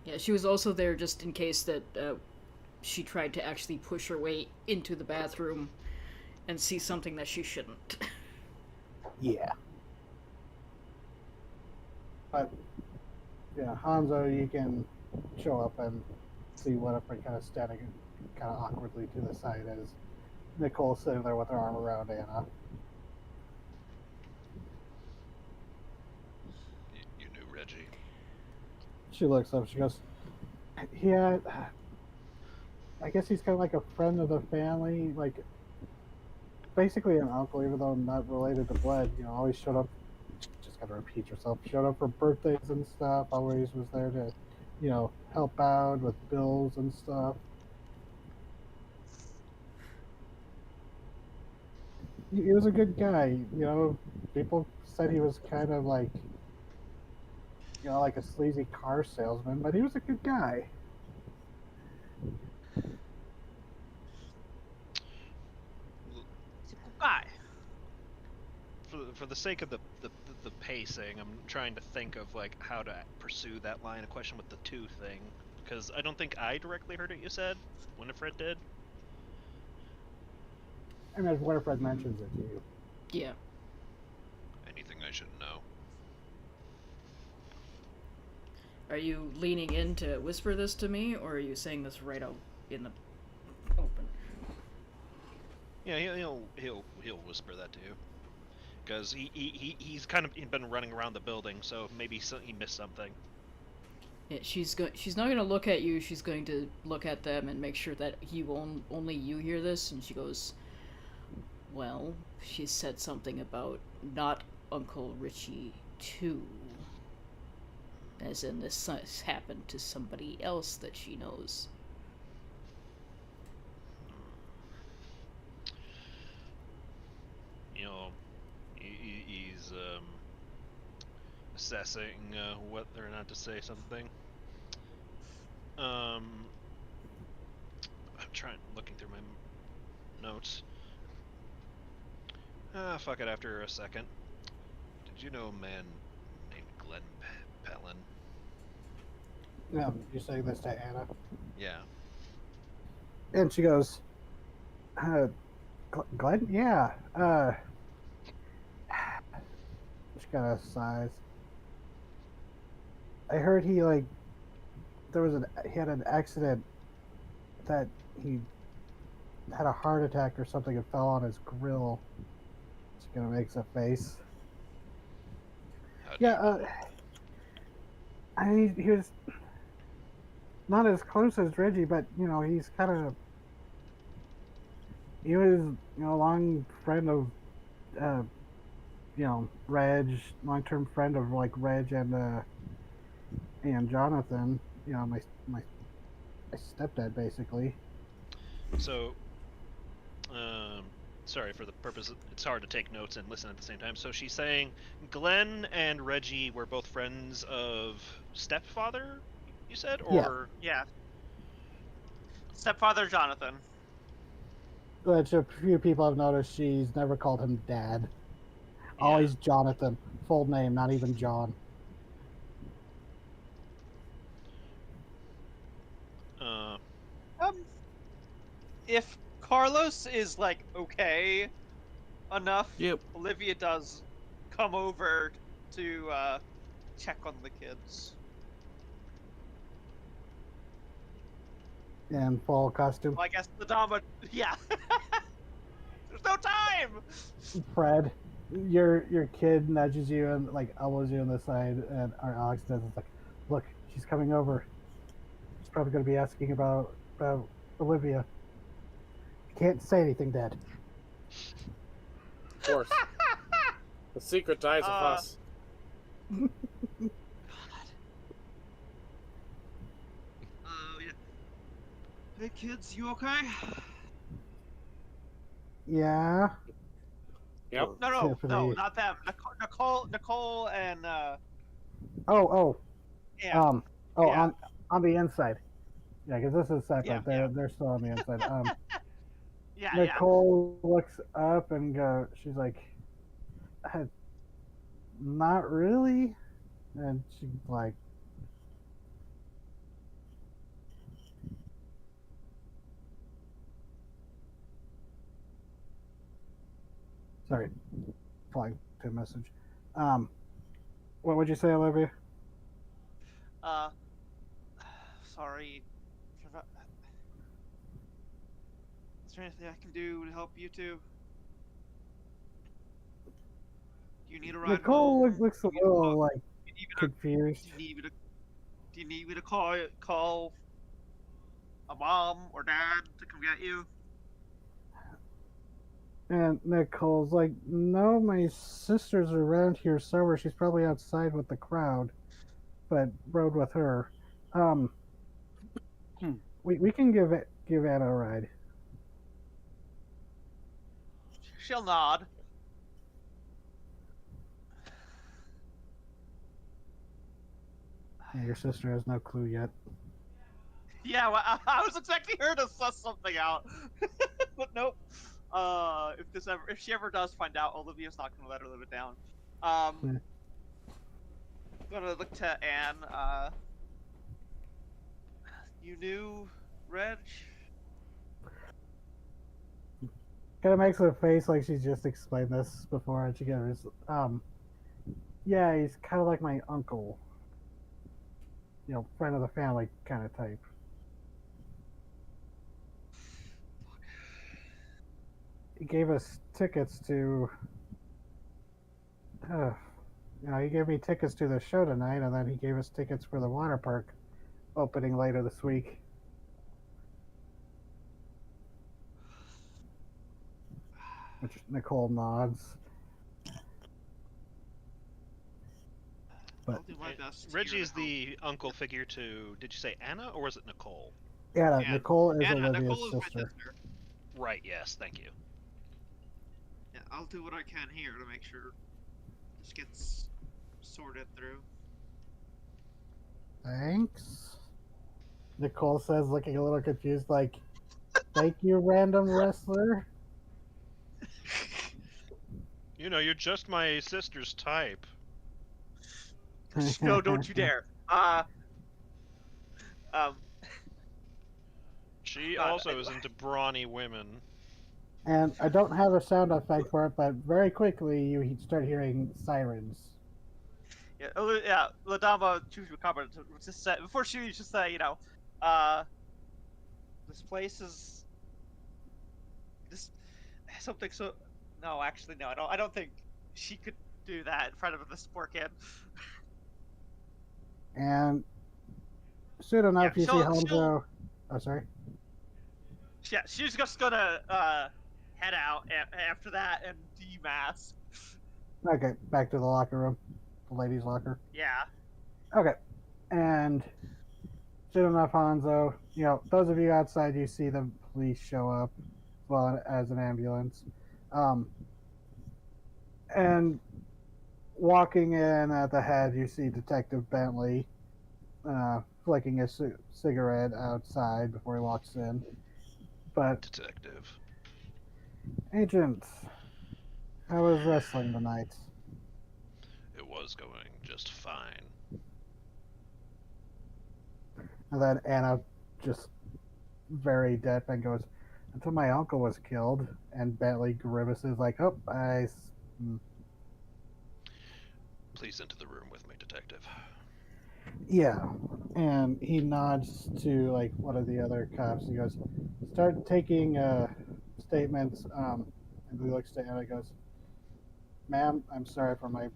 Yeah, she was also there just in case that she tried to actually push her way into the bathroom and see something that she shouldn't. Yeah. But yeah, Hanzo, you can show up and see Winifred kind of standing kind of awkwardly to the side as Nicole's sitting there with her arm around Anna. You knew Reggie. She looks up. She goes, "Yeah, I guess he's kind of like a friend of the family, like basically an uncle, even though not related to blood. Always showed up. Just gotta repeat yourself. Showed up for birthdays and stuff. Always was there to, help out with bills and stuff. He was a good guy. People said he was kind of like, like a sleazy car salesman, but he was a good guy." He's a good guy. For the sake of the pacing, I'm trying to think of like how to pursue that line of question with the two thing, because I don't think I directly heard it. You said Winifred did. I mean, if Winifred mentions it to you. Yeah. Anything I should know? Are you leaning in to whisper this to me, or are you saying this right out in the open? Yeah, he'll whisper that to you, because he's kind of been running around the building, so maybe he missed something. Yeah, she's not going to look at you. She's going to look at them and make sure that only you hear this. And she goes, "Well, she said something about not Uncle Richie too, as in this has happened to somebody else that she knows." He's assessing whether or not to say something. I'm looking through my notes. Fuck it, after a second. Did you know a man named Glenn Pellin? No, you're saying this to Anna. Yeah. And she goes, Glenn? Yeah. She kind of sighs. I heard he had an accident that he had a heart attack or something and fell on his grill. She kind of makes a face. How do Yeah, you know? I mean, he was not as close as Reggie, but he's kind of he was a long friend of uh, Reg, long term friend of like Reg and Jonathan. My stepdad basically. So, sorry for the purpose. It's hard to take notes and listen at the same time. So she's saying Glenn and Reggie were both friends of stepfather. You said, Yeah. or Yeah. Stepfather Jonathan. Which a few people have noticed she's never called him dad. Yeah. Always Jonathan. Full name, not even John. Uh, If Carlos is like okay enough, Yep. Olivia does come over to check on the kids. In full costume. Well, I guess the Dama, yeah. There's no time. Fred, your kid nudges you and like elbows you on the side, and our Alex does. It's like, look, she's coming over. She's probably going to be asking about Olivia. You can't say anything, Dad. Of course. The secret dies with us. Yeah. Hey kids, you okay? Yeah. Yep. No, Tiffany. not them. Nicole, and Oh. yeah. Yeah. On the inside. Yeah, because this is separate. Yeah. They're still on the inside. Yeah. Nicole looks up and she's like, not really. And she's like, sorry, flying to a message. What would you say, Olivia? Sorry. Is there anything I can do to help you two? Do you need a ride Nicole home? looks a Do you need to little call- like do you need me to- confused. Do you need me to call a mom or dad to come get you? And Nicole's like, no, my sister's around here somewhere. She's probably outside with the crowd, but rode with her. We can give Anna a ride. She'll nod. Yeah, your sister has no clue yet. Yeah, well, I was expecting her to suss something out, but nope. If she ever does find out, Olivia's not gonna let her live it down. I'm gonna look to Anne. You knew Reg? Kind of makes a face like she's just explained this before, and she goes, yeah, he's kind of like my uncle. Friend of the family kind of type. He gave us tickets to. He gave me tickets to the show tonight, and then he gave us tickets for the water park opening later this week. Which Nicole nods. But I'll do my best. Reggie is the uncle figure to. Did you say Anna or was it Nicole? yeah, Yeah. Nicole is Anna, Olivia's Nicole is my sister. sister. Right. Yes. Thank you. Yeah, I'll do what I can here to make sure this gets sorted through. Thanks. Nicole says, looking a little confused, like, thank you, random wrestler. You're just my sister's type. No, don't you dare. She God, also is into brawny women. And I don't have a sound effect for it, but very quickly you start hearing sirens. Yeah, Ladama choose your comment. Just say, before she just say, this place is This something so. No, actually, no. I don't think she could do that in front of this poor kid. And soon Yeah, enough, you see she'll. Hanzo. Oh, sorry. Yeah, she's just gonna head out after that and demask. Okay, back to the locker room, the ladies' locker. Yeah. Okay, and soon enough, Hanzo. Those of you outside, you see the police show up, as well as an ambulance, and walking in at the head, you see Detective Bentley flicking a cigarette outside before he walks in. But Detective. Agent, how was wrestling tonight? It was going just fine. And then Anna just very deadpan goes, until my uncle was killed. And Bentley grimaces like, oh, Please enter the room with me, Detective. yeah. And he nods to like one of the other cops. He goes, start taking statements. And he looks to Anna and goes, ma'am, I'm sorry for my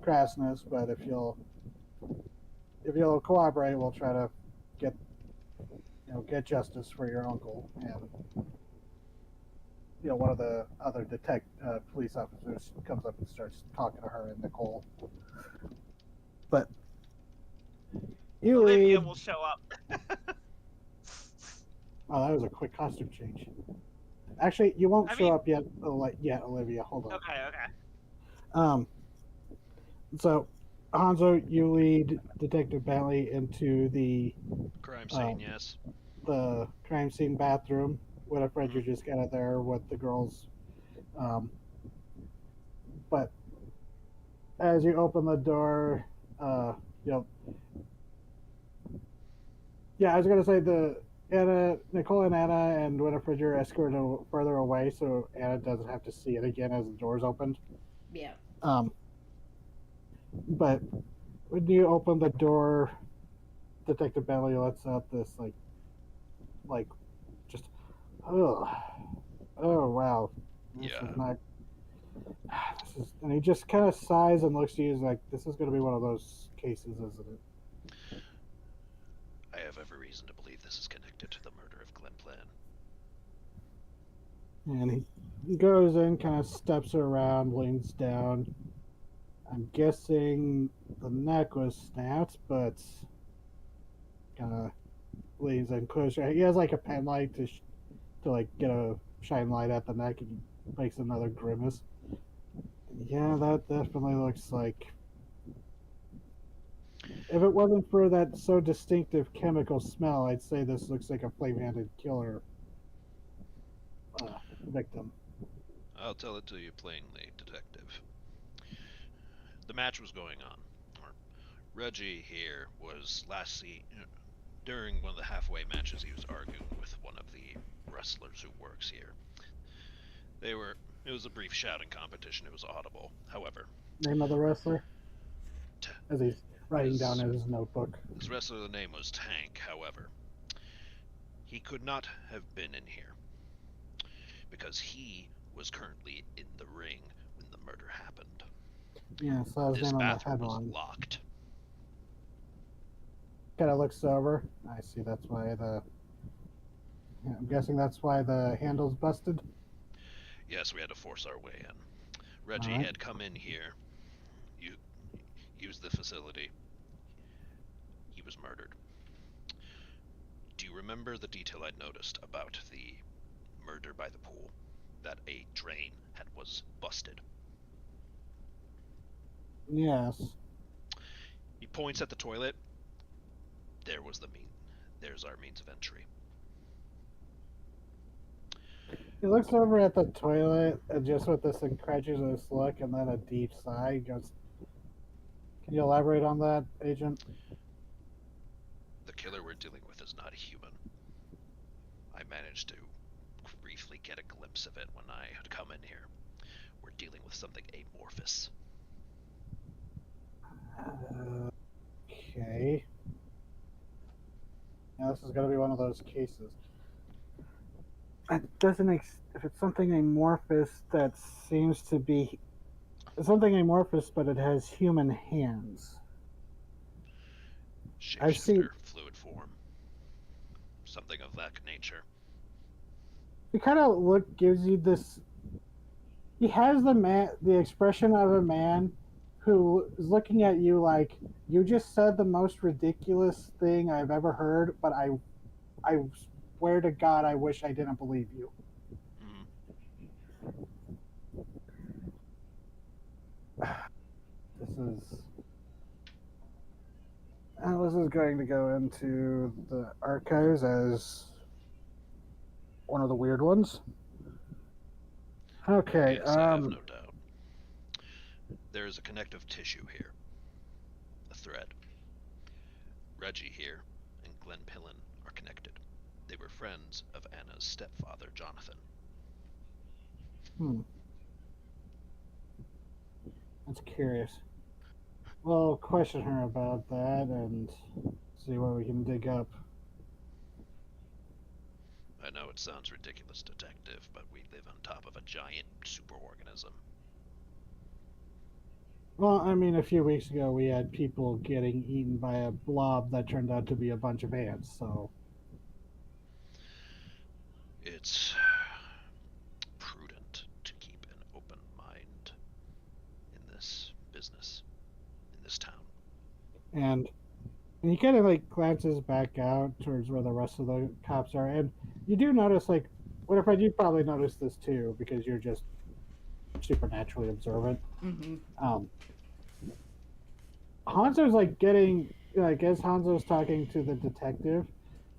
crassness, but if you'll cooperate, we'll try to get get justice for your uncle. And one of the other police officers comes up and starts talking to her and Nicole. But you Olivia leave. will show up. Oh, that was a quick costume change. Actually, you won't show up yet. Olivia. Hold on. Okay. So, Hanzo, you lead Detective Bentley into the Crime scene, yes. the crime scene bathroom. Winifred, you're just kind of there with the girls. But as you open the door, yeah, I was gonna say Nicole and Anna and Winifred are escorted further away, so Anna doesn't have to see it again as the doors opened. Yeah. But when you open the door, Detective Bentley lets out this just oh wow, this Yeah. is not. And he just kind of sighs and looks to you like, this is going to be one of those cases, isn't it? I have every reason to believe this is connected to the murder of Glenn Plan. And he goes in, kind of steps around, leans down. I'm guessing the neck was snapped, but kind of leans in closer. He has like a pen light to like get a shine light at the neck, and he makes another grimace. Yeah, that definitely looks like. If it wasn't for that so distinctive chemical smell, I'd say this looks like a flame-handed killer victim. I'll tell it to you plainly, Detective. The match was going on. Reggie here was last seen during one of the halfway matches. He was arguing with one of the wrestlers who works here. It was a brief shouting competition. It was audible. However, Name of the wrestler? As he's writing down in his notebook. This wrestler, the name was Tank. However, he could not have been in here because he was currently in the ring when the murder happened. Yeah, so his This name on the bathroom was headline. locked. Kind of looks over. I see. That's why I'm guessing that's why the handle's busted. Yes, we had to force our way in. Reggie had come in here, used the facility. He was murdered. Do you remember the detail I noticed about the murder by the pool? That a drain was busted. Yes. He points at the toilet. There's our means of entry. He looks over at the toilet and just with this incredulous look and then a deep sigh, he goes, can you elaborate on that, Agent? The killer we're dealing with is not a human. I managed to briefly get a glimpse of it when I had come in here. We're dealing with something amorphous. Okay. Now this is going to be one of those cases. it doesn't. If it's something amorphous that seems to be something amorphous, but it has human hands. I've seen. Shapeshifter, fluid form, something of that nature. It kind of gives you this. He has the expression of a man who is looking at you like you just said the most ridiculous thing I've ever heard, but I swear to God, I wish I didn't believe you. Mm. This is going to go into the archives as one of the weird ones. Okay. Yes, I have no doubt. There is a connective tissue here, a thread. Reggie here and Glenn Pillen are connected. They were friends of Anna's stepfather, Jonathan. That's curious. We'll question her about that and see what we can dig up. I know it sounds ridiculous, detective, but we live on top of a giant superorganism. Well, I mean, a few weeks ago we had people getting eaten by a blob that turned out to be a bunch of ants, so. It's prudent to keep an open mind in this business, in this town. And he kind of like glances back out towards where the rest of the cops are, and you do notice, like, Winifred, you probably noticed this too because you're just supernaturally observant. Mm-hmm. Hanzo's like getting, like, as Hanzo's talking to the detective,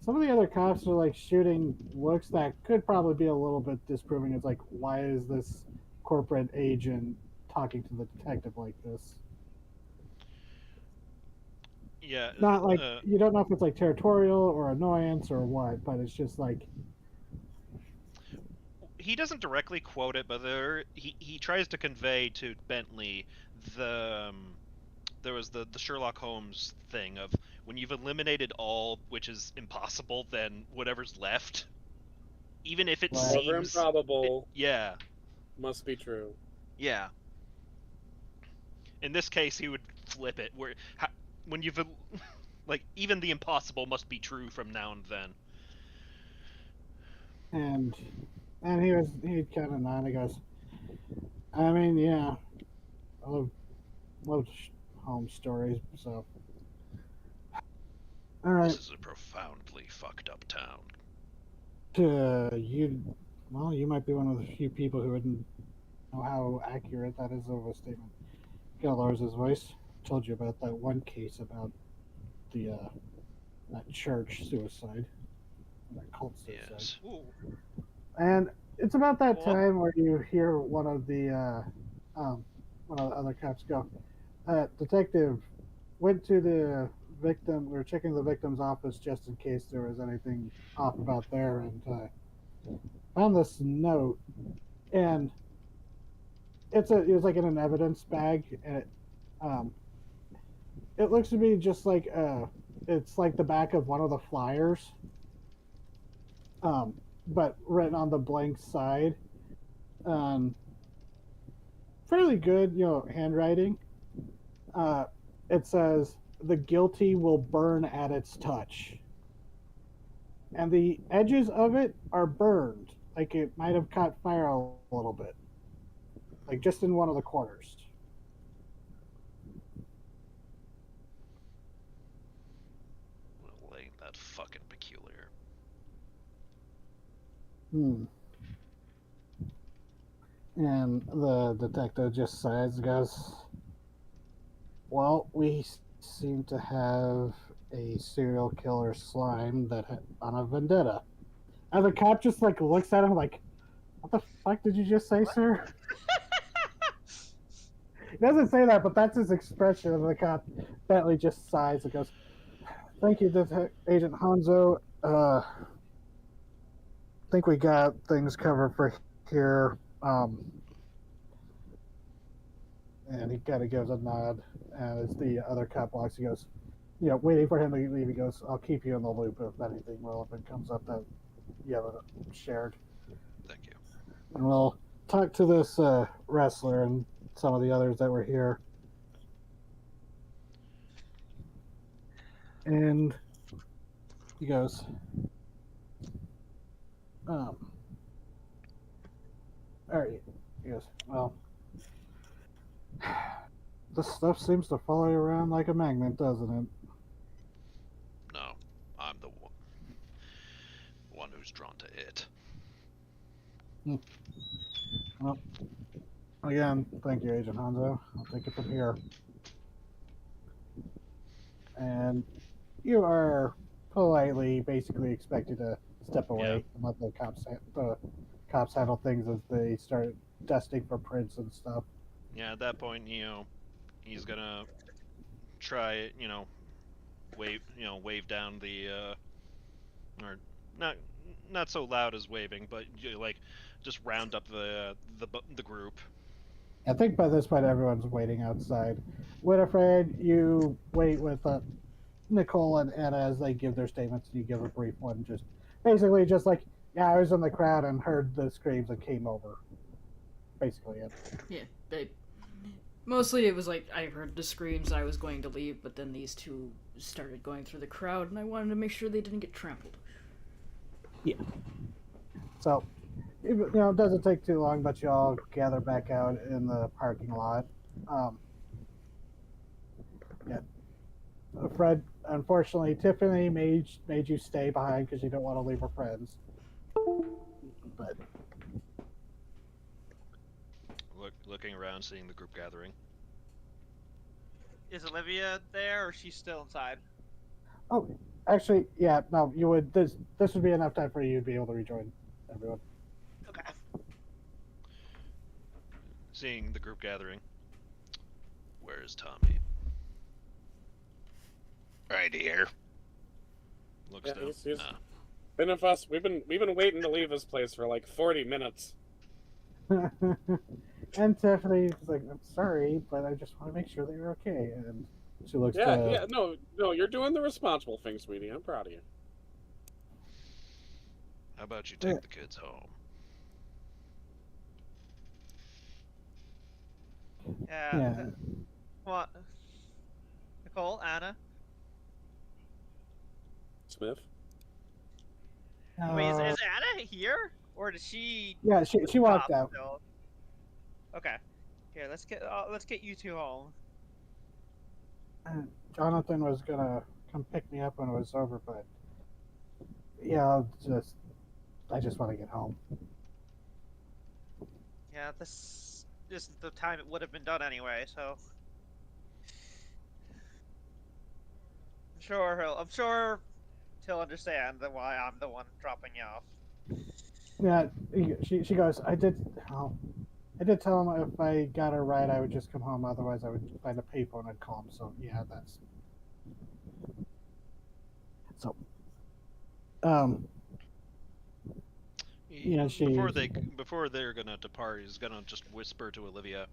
some of the other cops are like shooting looks that could probably be a little bit disproving. It's like, why is this corporate agent talking to the detective like this? Yeah. Not like you don't know if it's like territorial or annoyance or what, but it's just like he doesn't directly quote it, but he tries to convey to Bentley there was the Sherlock Holmes thing of when you've eliminated all, which is impossible, then whatever's left, even if it However seems improbable, yeah, must be true. yeah. In this case, he would flip it where when you've like even the impossible must be true from now and then. and he kind of nodded. He goes, I mean, yeah, I love home stories, so. All right. This is a profoundly fucked up town. You might be one of the few people who wouldn't know how accurate that is of a statement. Got lowers his voice. Told you about that one case about the that church suicide, that cult suicide. Yes. Ooh. And it's about that Cool. time where you hear one of the other cops go, detective went to the victim. We were checking the victim's office just in case there was anything off about there, and found this note, and it was like in an evidence bag, and it looks to me just like it's like the back of one of the flyers, but written on the blank side. Fairly good, handwriting. It says, "The guilty will burn at its touch." And the edges of it are burned. Like it might have caught fire a little bit. Like just in one of the corners. Well, ain't that fucking peculiar. And the detective just sighs and goes, well, we seem to have a serial killer slime that on a vendetta. And the cop just like looks at him like, what the fuck did you just say, sir? He doesn't say that, but that's his expression. And the cop Bentley just sighs and goes, thank you, Agent Hanzo. I think we got things covered for here. And he kind of gives a nod. And as the other cop walks, he goes, waiting for him to leave, he goes, I'll keep you in the loop if anything relevant comes up that you haven't shared. And we'll talk to this wrestler and some of the others that were here. And he goes, all right. He goes, well, this stuff seems to follow you around like a magnet, doesn't it? No, I'm the one who's drawn to it. Well, again, thank you, Agent Hanzo. I'll take it from here. And you are politely, basically expected to step away and let the cops handle things as they start testing for prints and stuff. Yeah, at that point, he's gonna try, wave down the, or not so loud as waving, but just round up the group. I think by this point everyone's waiting outside. Winifred, you wait with Nicole and Anna as they give their statements, and you give a brief one, just basically just like, yeah, I was in the crowd and heard the screams and came over. Basically it. Yeah, mostly it was like I heard the screams, I was going to leave, but then these two started going through the crowd, and I wanted to make sure they didn't get trampled. Yeah. So, it doesn't take too long, but you all gather back out in the parking lot. Yeah. Fred, unfortunately, Tiffany made you stay behind because you don't want to leave her friends. But Looking around, seeing the group gathering. Is Olivia there, or is she still inside? oh, actually, yeah, no, you would. This would be enough time for you to be able to rejoin everyone. Okay. Seeing the group gathering. Where's Tommy? Right here. Looks Yeah, down. he's been with us. We've been waiting to leave this place for like 40 minutes. And Tiffany's like, I'm sorry, but I just want to make sure that you're okay. And she looks No, you're doing the responsible thing, sweetie. I'm proud of you. How about you take the kids home? Yeah. What? Nicole, Anna. Smith. Wait, is Anna here, or did she? Yeah, she walked out. Still? Okay. Here, let's get you two home. Jonathan was gonna come pick me up when it was over, but yeah, I just want to get home. Yeah, this isn't the time it would have been done anyway, so. I'm sure he'll understand that why I'm the one dropping you off. Yeah, she goes, I did tell him if I got a ride, I would just come home. Otherwise, I would find a payphone and call him. So yeah, that's so. Yeah, before they're gonna depart, he's gonna just whisper to Olivia,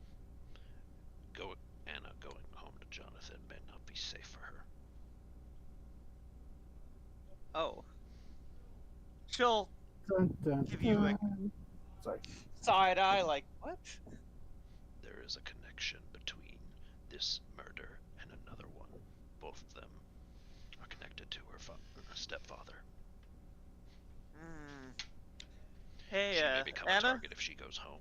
Anna going home to Jonathan may not be safe for her. Oh. She'll give you a side eye, like, what? There is a connection between this murder and another one. Both of them are connected to her stepfather. Hey, she may become Anna? a target if she goes home.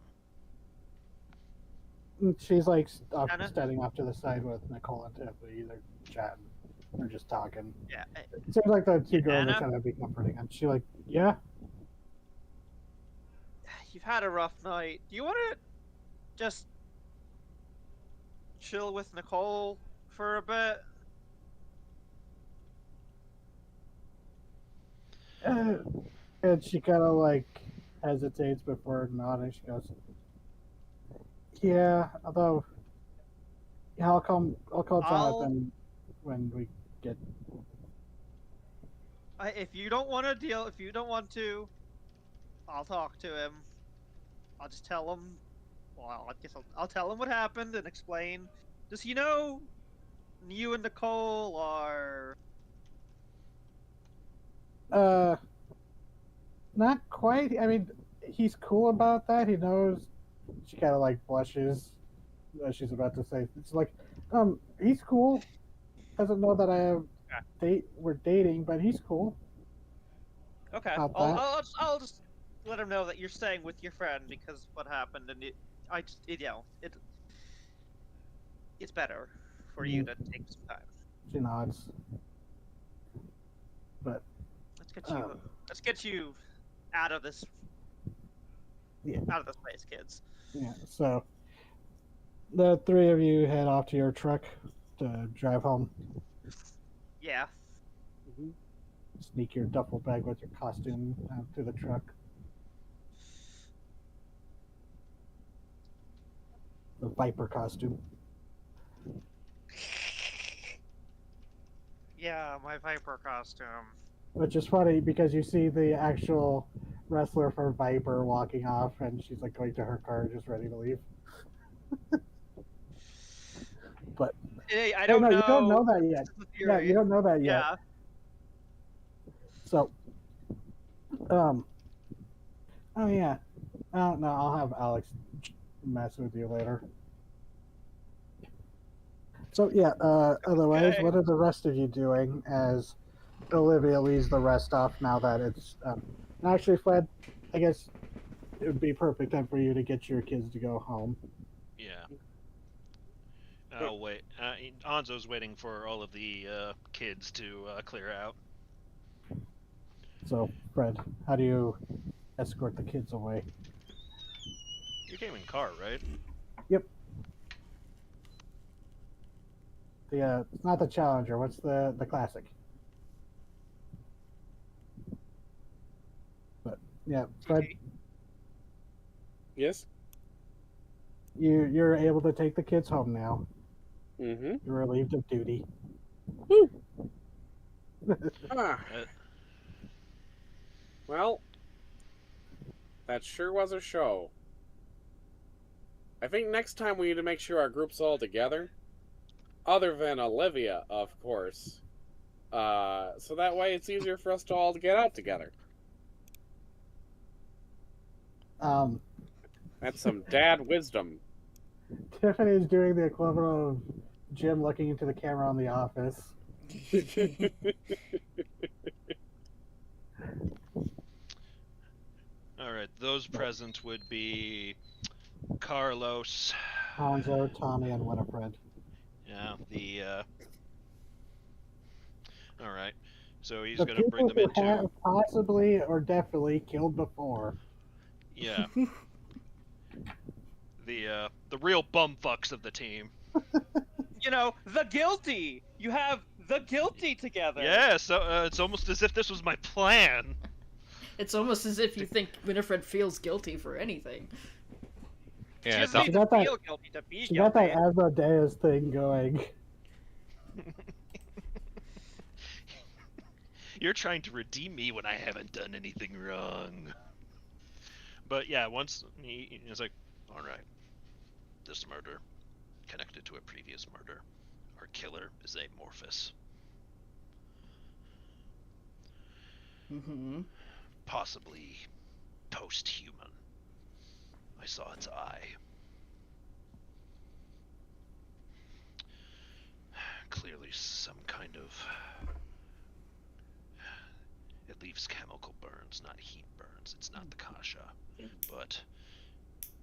She's like standing off to the side with Nicole and Tiffany, either chatting or just talking. Yeah. It seems like the two girls Anna? are trying to be comforting, and she like, yeah. You've had a rough night. Do you want to just chill with Nicole for a bit? And she kind of like hesitates before nodding. She goes, "Yeah, although, yeah, I'll call Jonathan when we get." If you don't want to, I'll talk to him. I'll just tell him. Well, I guess I'll tell him what happened and explain. Does he know you and Nicole are? Not quite. I mean, he's cool about that. He knows. She kind of like blushes as she's about to say. It's like, he's cool. Doesn't know that I have we're dating, but he's cool Okay, about I'll, that. I'll, I'll just let him know that you're staying with your friend because what happened, and it's better for you to take some time. She nods. But Let's get you out of this yeah, out of this place, kids. yeah. So the three of you head off to your truck to drive home. Yeah. Sneak your duffel bag with your costume to the truck. The Viper costume. Yeah, my Viper costume. Which is funny because you see the actual wrestler for Viper walking off, and she's like going to her car, just ready to leave. But Hey, I don't know. You don't know that yet. Yeah, you don't know that yet. Yeah. So, oh yeah. No, I'll have Alex mess with you later. So yeah. Otherwise, Okay. what are the rest of you doing as Olivia leaves the rest off now that it's actually, Fred, I guess it would be perfect time for you to get your kids to go home. Yeah. I'll wait. Anzo's waiting for all of the kids to clear out. So, Fred, how do you escort the kids away? You came in car, right? Yep. It's not the Challenger. What's the classic? But yeah, Fred, Yes. you're able to take the kids home now. Mm-hmm. You're relieved of duty. Woo. Well, that sure was a show. I think next time we need to make sure our group's all together. Other than Olivia, of course. So that way it's easier for us to all get out together. That's some dad wisdom. Tiffany's doing the equivalent of Jim looking into the camera on The Office. All right, those present would be Carlos, Hanzo, Tommy, and Winifred. Yeah, all right. So he's The gonna bring people them who into. have possibly or definitely killed before. Yeah. The real bumfucks of the team. You know, the guilty. You have the guilty together. Yeah, so it's almost as if this was my plan. It's almost as if you think Winifred feels guilty for anything. She Yeah, doesn't need got to that- feel guilty to be She guilty. got that Asmodeus thing going. You're trying to redeem me when I haven't done anything wrong. But yeah, once he's like, all right, this murder connected to a previous murder. Our killer is amorphous. Mm-hmm. Possibly post-human. I saw its eye. Clearly some kind of... It leaves chemical burns, not heat burns. It's not the Kasha. But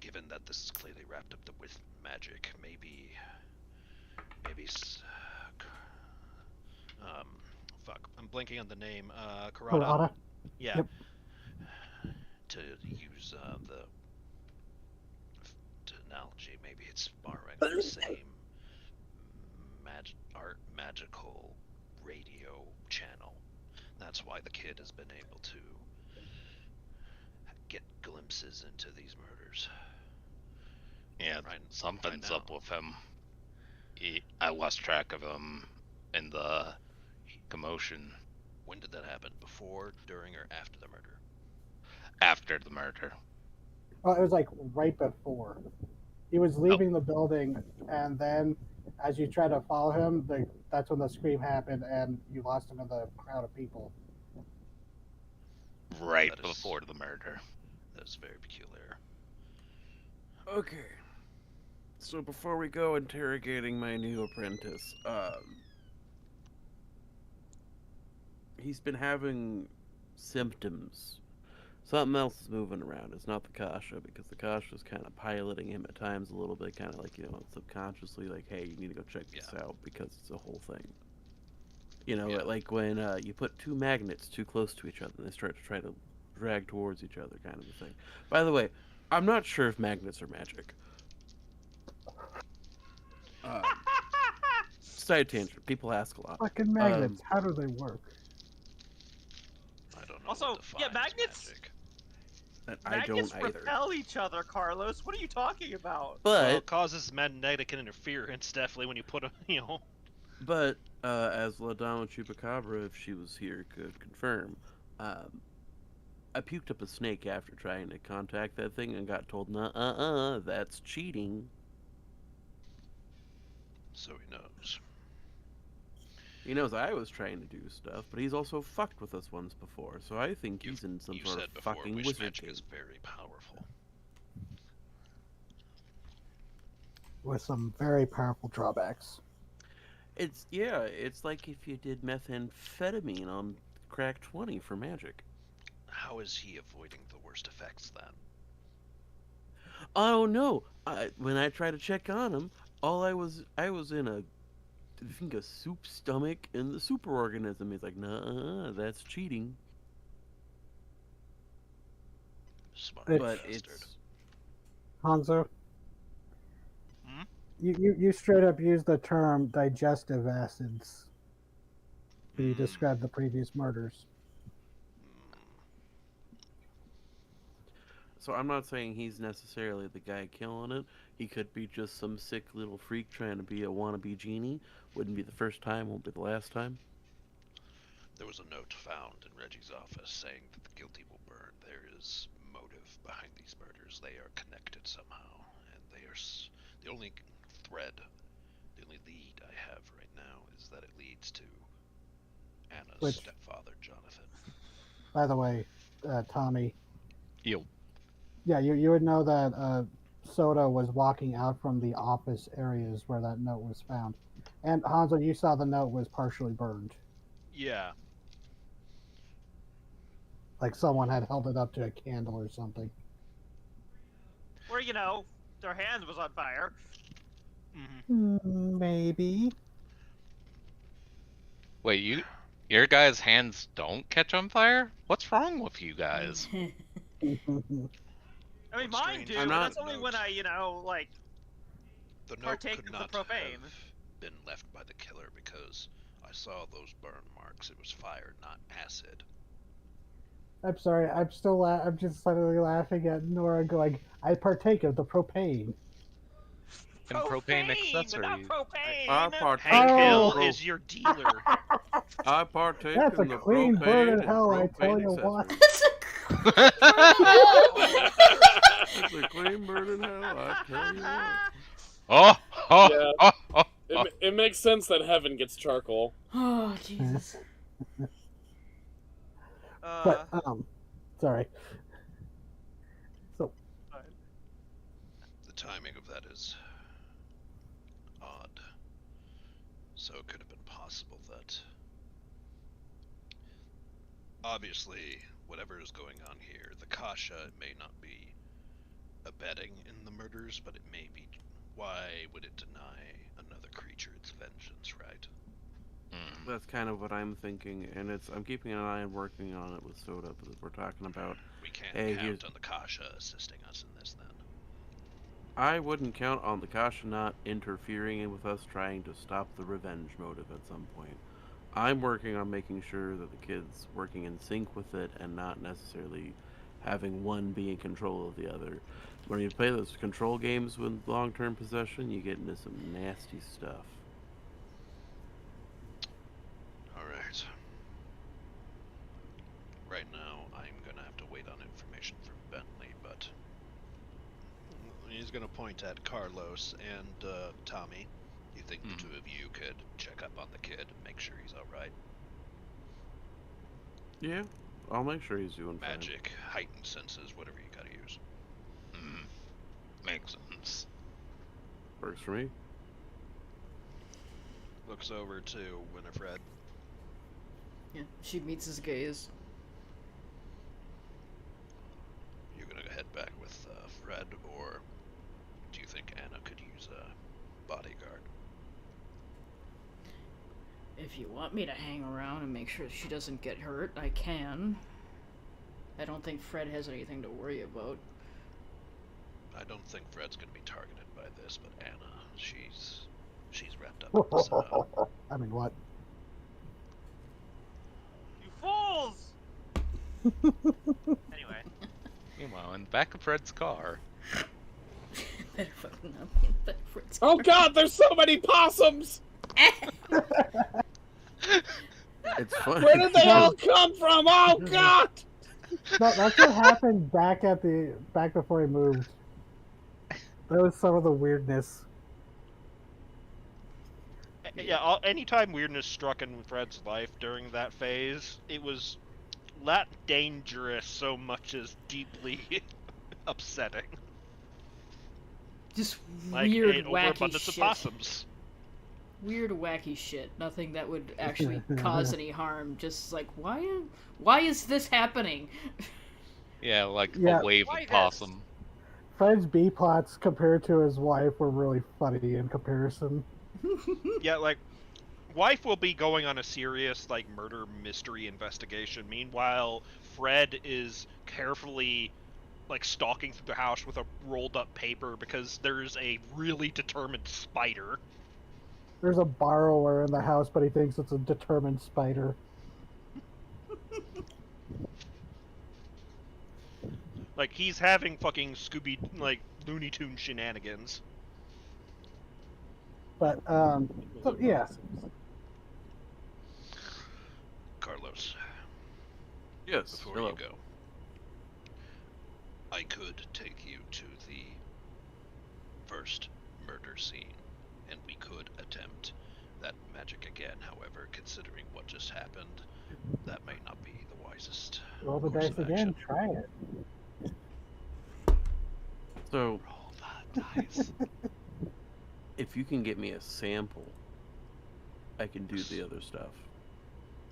given that this is clearly wrapped up with magic, maybe... fuck, I'm blanking on the name. Karada? Karada? Yeah. Yep. To use the analogy, maybe it's borrowing the same magical radio channel. That's why the kid has been able to get glimpses into these murders. Yeah, Right something's now. up with him. I lost track of him in the commotion When did that happen? Before, during, or after the murder? after the murder. Well, it was like right before. He was leaving the building, and then as you try to follow him, that's when the scream happened, and you lost him in the crowd of people. Right That is- before the murder. That's very peculiar. Okay. So before we go interrogating my new apprentice, he's been having symptoms. Something else is moving around. It's not the Kasha, because the Kasha's kind of piloting him at times a little bit, kind of like, subconsciously, like, hey, you need to go check this out, because it's a whole thing. Like when you put two magnets too close to each other, and they start to try to drag towards each other, kind of a thing. By the way, I'm not sure if magnets are magic. Side tangent. People ask a lot. Fucking magnets, how do they work? I don't know. Also, what yeah, defines magnets. magic. I Magnets don't either. repel each other, Carlos. What are you talking about? Well, But it causes magnetic interference, definitely, when you put a, But as La Dama Chupacabra, if she was here, could confirm, I puked up a snake after trying to contact that thing and got told, "Nuh-uh, that's cheating." So he knows. He knows I was trying to do stuff, but he's also fucked with us once before, so I think he's in some You sort said of before, fucking wish wizard magic game. is very powerful. With some very powerful drawbacks. It's like if you did methamphetamine on crack 20 for magic. How is he avoiding the worst effects then? Oh no! When I tried to check on him, I was in I think a soup stomach in the superorganism. He's like, "Nah, that's cheating." Smart But bastard. it's Hanzo, Hmm? you straight up used the term digestive acids when you Mm, described the previous murders. so I'm not saying he's necessarily the guy killing it. He could be just some sick little freak trying to be a wannabe genie. Wouldn't be the first time, won't be the last time. There was a note found in Reggie's office saying that the guilty will burn. There is motive behind these murders. They are connected somehow, and they are the only thread, the only lead I have right now is that it leads to Anna's Which- stepfather, Jonathan. By the way, Tommy, Yo. yeah, you would know that Soda was walking out from the office areas where that note was found. And Hanzo, you saw the note was partially burned. Yeah. Like someone had held it up to a candle or something. Or, their hand was on fire. Maybe. Wait, your guys' hands don't catch on fire? What's wrong with you guys? I mean, What mine strange do, I'm but not- that's only when I, The note partake could of the not profane. have been left by the killer because I saw those burn marks. It was fire, not acid. I'm sorry, I'm still I'm just suddenly laughing at Nora going, I partake of the propane. And propane Not accessories. propane! I partake Hank Oh. Hill in the is your dealer. I partake That's in a the clean propane burn in and hell, I propane tell you what. accessories. It's a clean burn in hell, I tell you what. Oh. It makes sense that heaven gets charcoal. Oh, Jesus. But, sorry. So, The timing of that is odd. So it could have been possible that obviously whatever is going on here, the Kasha may not be abetting in the murders, but it may be. Why would it deny another creature its vengeance, right? That's kind of what I'm thinking, and I'm keeping an eye and working on it with Soda, because we're talking about. We can't Hey, here's- count on the Kasha assisting us in this then. I wouldn't count on the Kasha not interfering with us trying to stop the revenge motive at some point. I'm working on making sure that the kid's working in sync with it and not necessarily having one be in control of the other. When you play those control games with long-term possession, you get into some nasty stuff. Alright. Right now, I'm gonna have to wait on information from Bentley, but he's gonna point at Carlos and Tommy. You think the two of you could check up on the kid and make sure he's alright? Yeah, I'll make sure he's doing fine. Magic, heightened senses, whatever you gotta use. Makes sense. Works for me. Looks over to Winifred. Yeah, she meets his gaze. You're gonna head back with Fred, or do you think Anna could use a bodyguard? If you want me to hang around and make sure she doesn't get hurt, I can. I don't think Fred has anything to worry about. I don't think Fred's gonna be targeted by this, but Anna, she's wrapped up in the setup. I mean, what? You fools! Anyway. Meanwhile, in the back of Fred's car. Better fucking not be in bed for its Oh god, there's so many possums! It's fun. Where did they all come from? Oh god! No, that's what happened back before he moved. That was some of the weirdness. Yeah, anytime weirdness struck in Fred's life during that phase, it was not dangerous so much as deeply upsetting. Just Like weird, an wacky overabundance of shit. possums. Weird, wacky shit. Nothing that would actually cause any harm. Just like, why is this happening? Yeah, like Yeah. a wave Why of this? possum. Fred's B plots compared to his wife were really funny in comparison. Yeah, like, wife will be going on a serious, like, murder mystery investigation. Meanwhile, Fred is carefully, like, stalking through the house with a rolled up paper because there's a really determined spider. There's a borrower in the house, but he thinks it's a determined spider. Like, he's having fucking like, Looney Tune shenanigans. But, so, yeah. Carlos, Yes. before Hello. you go, I could take you to the first murder scene, and we could attempt that magic again. However, considering what just happened, that may not be the wisest. Roll the course dice of again. action. Try it. So, Roll the dice. if you can get me a sample, I can do the other stuff.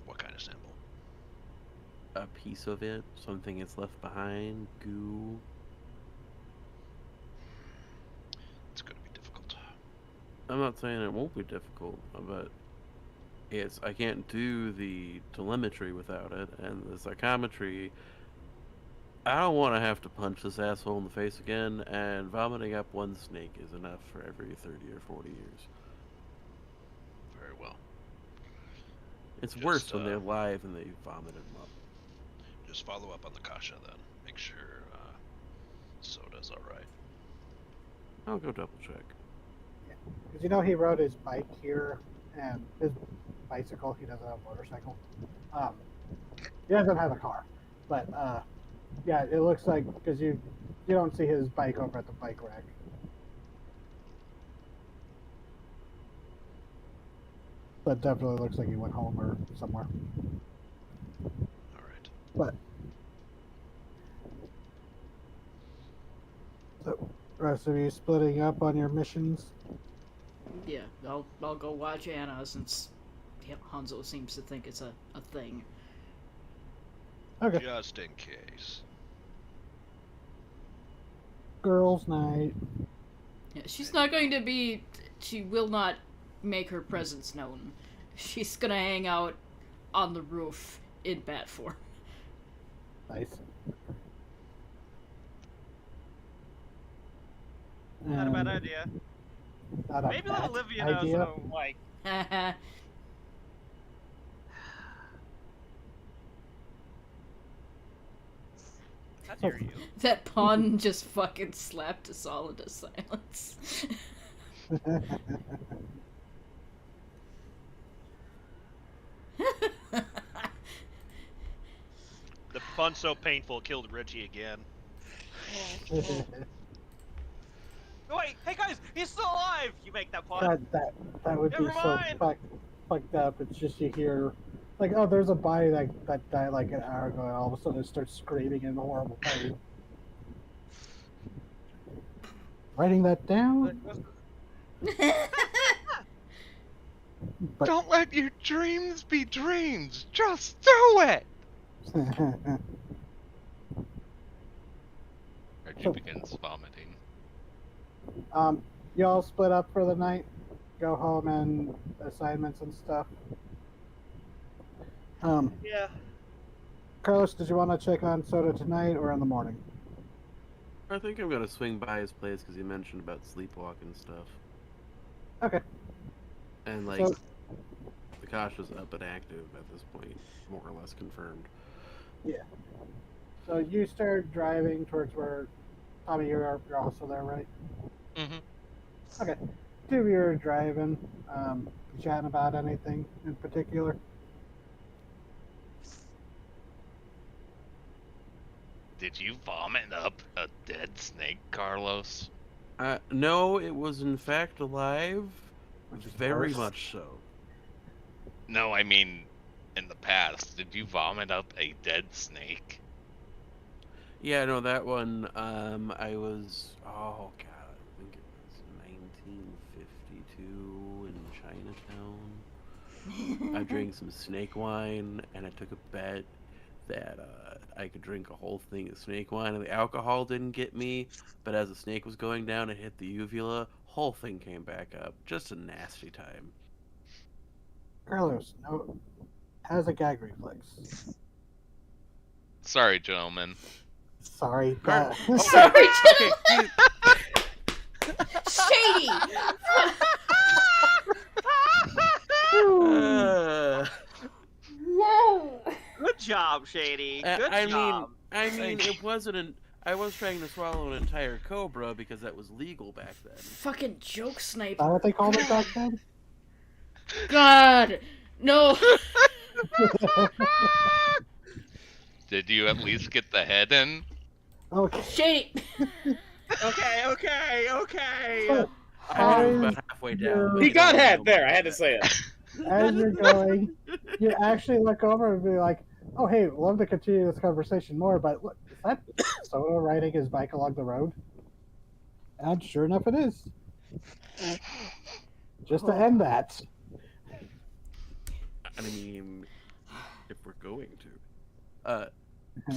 What kind of sample? A piece of it, something that's left behind, goo. It's going to be difficult. I'm not saying it won't be difficult, but I can't do the telemetry without it, and the psychometry. I don't want to have to punch this asshole in the face again, and vomiting up one snake is enough for every 30 or 40 years. Very well. It's Just, worse when they're alive and they vomit them up. Just follow up on the Kasha then. Make sure Soda's alright. I'll go double check. Because you know he rode his bike here, and his bicycle, he doesn't have a motorcycle. He doesn't have a car. But, yeah, it looks like, because you don't see his bike over at the bike rack. But definitely looks like he went home or somewhere. Alright. But, so, rest of you splitting up on your missions? Yeah, I'll go watch Anna since Hanzo seems to think it's a thing. Okay. Just in case. Girls' night. Yeah, she's not going to be. She will not make her presence known. She's gonna hang out on the roof in bat form. Nice. Not a bad idea. Not a Maybe let bad Olivia know idea. so, like, how dare you? That pun just fucking slapped us all into silence. The fun so painful killed Reggie again. No, wait, hey guys, he's still alive! You make that pun. that would be Never so mind. fucked up. It's just you hear Like, oh, there's a body that died like an hour ago, and all of a sudden it starts screaming in horrible pain. Writing that down, but Don't let your dreams be dreams. Just do it. Reggie begins vomiting. y'all split up for the night, go home and assignments and stuff. Yeah. Carlos, did you want to check on Soda tonight or in the morning? I think I'm gonna swing by his place because he mentioned about sleepwalking stuff. Okay. And like, So- Akasha's up and active at this point, more or less confirmed. So you start driving towards where Tommy, you're also there, right? Mm-hmm. Okay. Two of you are driving, chatting about anything in particular. Did you vomit up a dead snake, Carlos? No, it was in fact alive. Which is Very worse. much so. No, I mean, in the past, did you vomit up a dead snake? Yeah, no, that one, I was, oh god, I think it was 1952 in Chinatown. I drank some snake wine, and I took a bet that I could drink a whole thing of snake wine, and the alcohol didn't get me, but as the snake was going down, it hit the uvula, whole thing came back up. Just a nasty time. Carlos, no, has a gag reflex. Sorry, gentlemen. Sorry. Car- Sorry, Okay, geez, Shady! Whoa! Good job, Shady. Good job. I mean, it wasn't an. I was trying to swallow an entire cobra because that was legal back then. Fucking joke Is sniper. that what they called it back then? God! No! Did you at least get the head in? Okay. Shady! Okay. So, I was as about halfway down. He got head there. I had to say it. as you're going, you actually look over and be like, "Oh, hey, love to continue this conversation more, but look, is that Soda riding his bike along the road?" And sure enough, it is. Just to end that. I mean, if we're going to.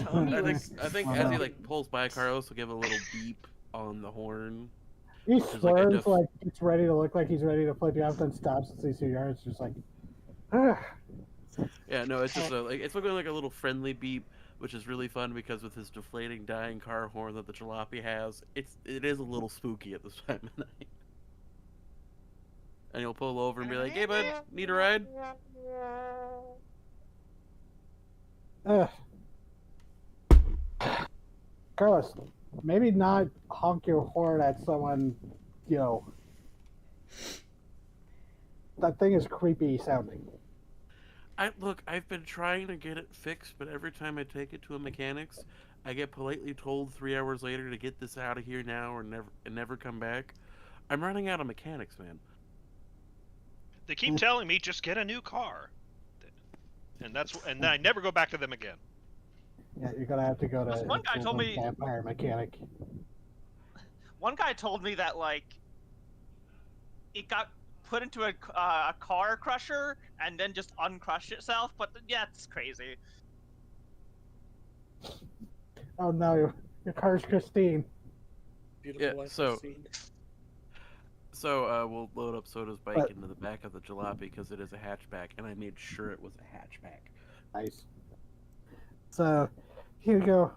Tommy I was... think Oh, as he no. like pulls by, Carlos will give a little beep on the horn. He Which is like a swerves like it's ready to look like he's ready to flip you off, then stops and sees who you are. It's just like, ugh. Yeah, no, it's just it's looking like a little friendly beep, which is really fun because with his deflating dying car horn that the jalopy has, it is a little spooky at this time of night. And he'll pull over and be like, "Hey, bud, need a ride?" Ugh. Carlos, maybe not honk your horn at someone, you know. That thing is creepy sounding. I've been trying to get it fixed, but every time I take it to a mechanic's, I get politely told 3 hours later to get this out of here now or never come back. I'm running out of mechanics, man. They keep telling me just get a new car, and then I never go back to them again. Yeah, you're gonna have to go to This one guy told me- vampire mechanic. One guy told me that like it got put into a car crusher and then just uncrushed itself. But yeah, it's crazy. Oh no, your car's Christine. Beautiful Yeah, life so- scene. So we'll load up Soda's bike But- into the back of the jalopy because it is a hatchback, and I made sure it was a hatchback. Nice. So, here you go.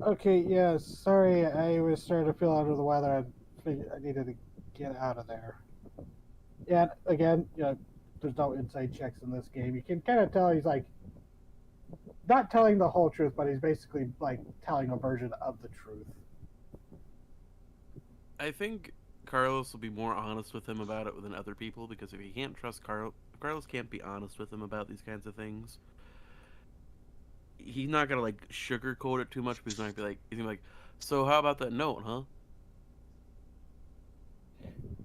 Okay, yeah, sorry, I was starting to feel under the weather. I figured I needed to get out of there. Yeah, again, you know, there's no inside checks in this game. You can kind of tell he's like not telling the whole truth, but he's basically like telling a version of the truth. I think Carlos will be more honest with him about it than other people because if he can't trust Carlos can't be honest with him about these kinds of things. He's not gonna like sugarcoat it too much, but he's gonna be like, so how about that note, huh?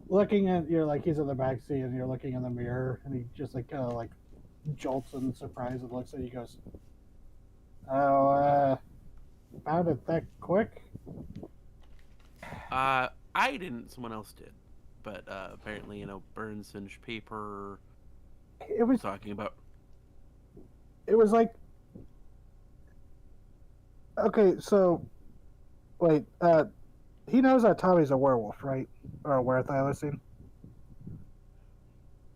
Looking at you're like he's in the back seat and you're looking in the mirror and he just like kind of like jolts in surprise and looks at you. Goes, "Oh, found it that quick?" I didn't. Someone else did, but apparently, burn singed paper. It was Talking about. it was like, okay, so wait, he knows that Tommy's a werewolf, right? Or a werethylacine?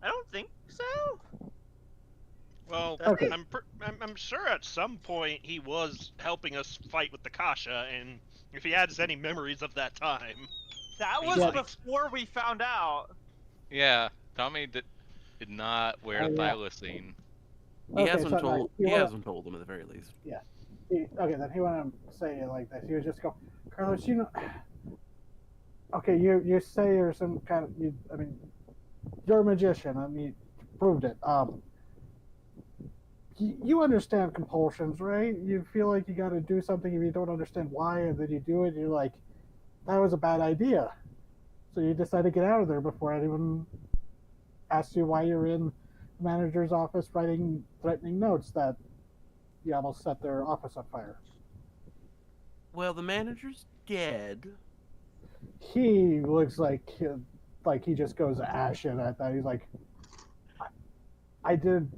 I don't think so. Well, Okay. I'm sure at some point he was helping us fight with the Kasha, and if he has any memories of that time, That He was might. before we found out. Yeah, Tommy did not wear Oh, yeah. thylacine. He Okay, hasn't so told. no, He hasn't told them at the very least. Okay, then he wouldn't say it like this. He would just go, Carlos, you know. Okay, you say you're some kind of I mean, you're a magician. I mean, you proved it. You understand compulsions, right? You feel like you got to do something if you don't understand why, and then you do it. And you're like, that was a bad idea. So you decide to get out of there before anyone asks you why you're in the manager's office writing threatening notes that you almost set their office on fire. Well, the manager's dead. He looks like he just goes ashen at that. He's like, I did.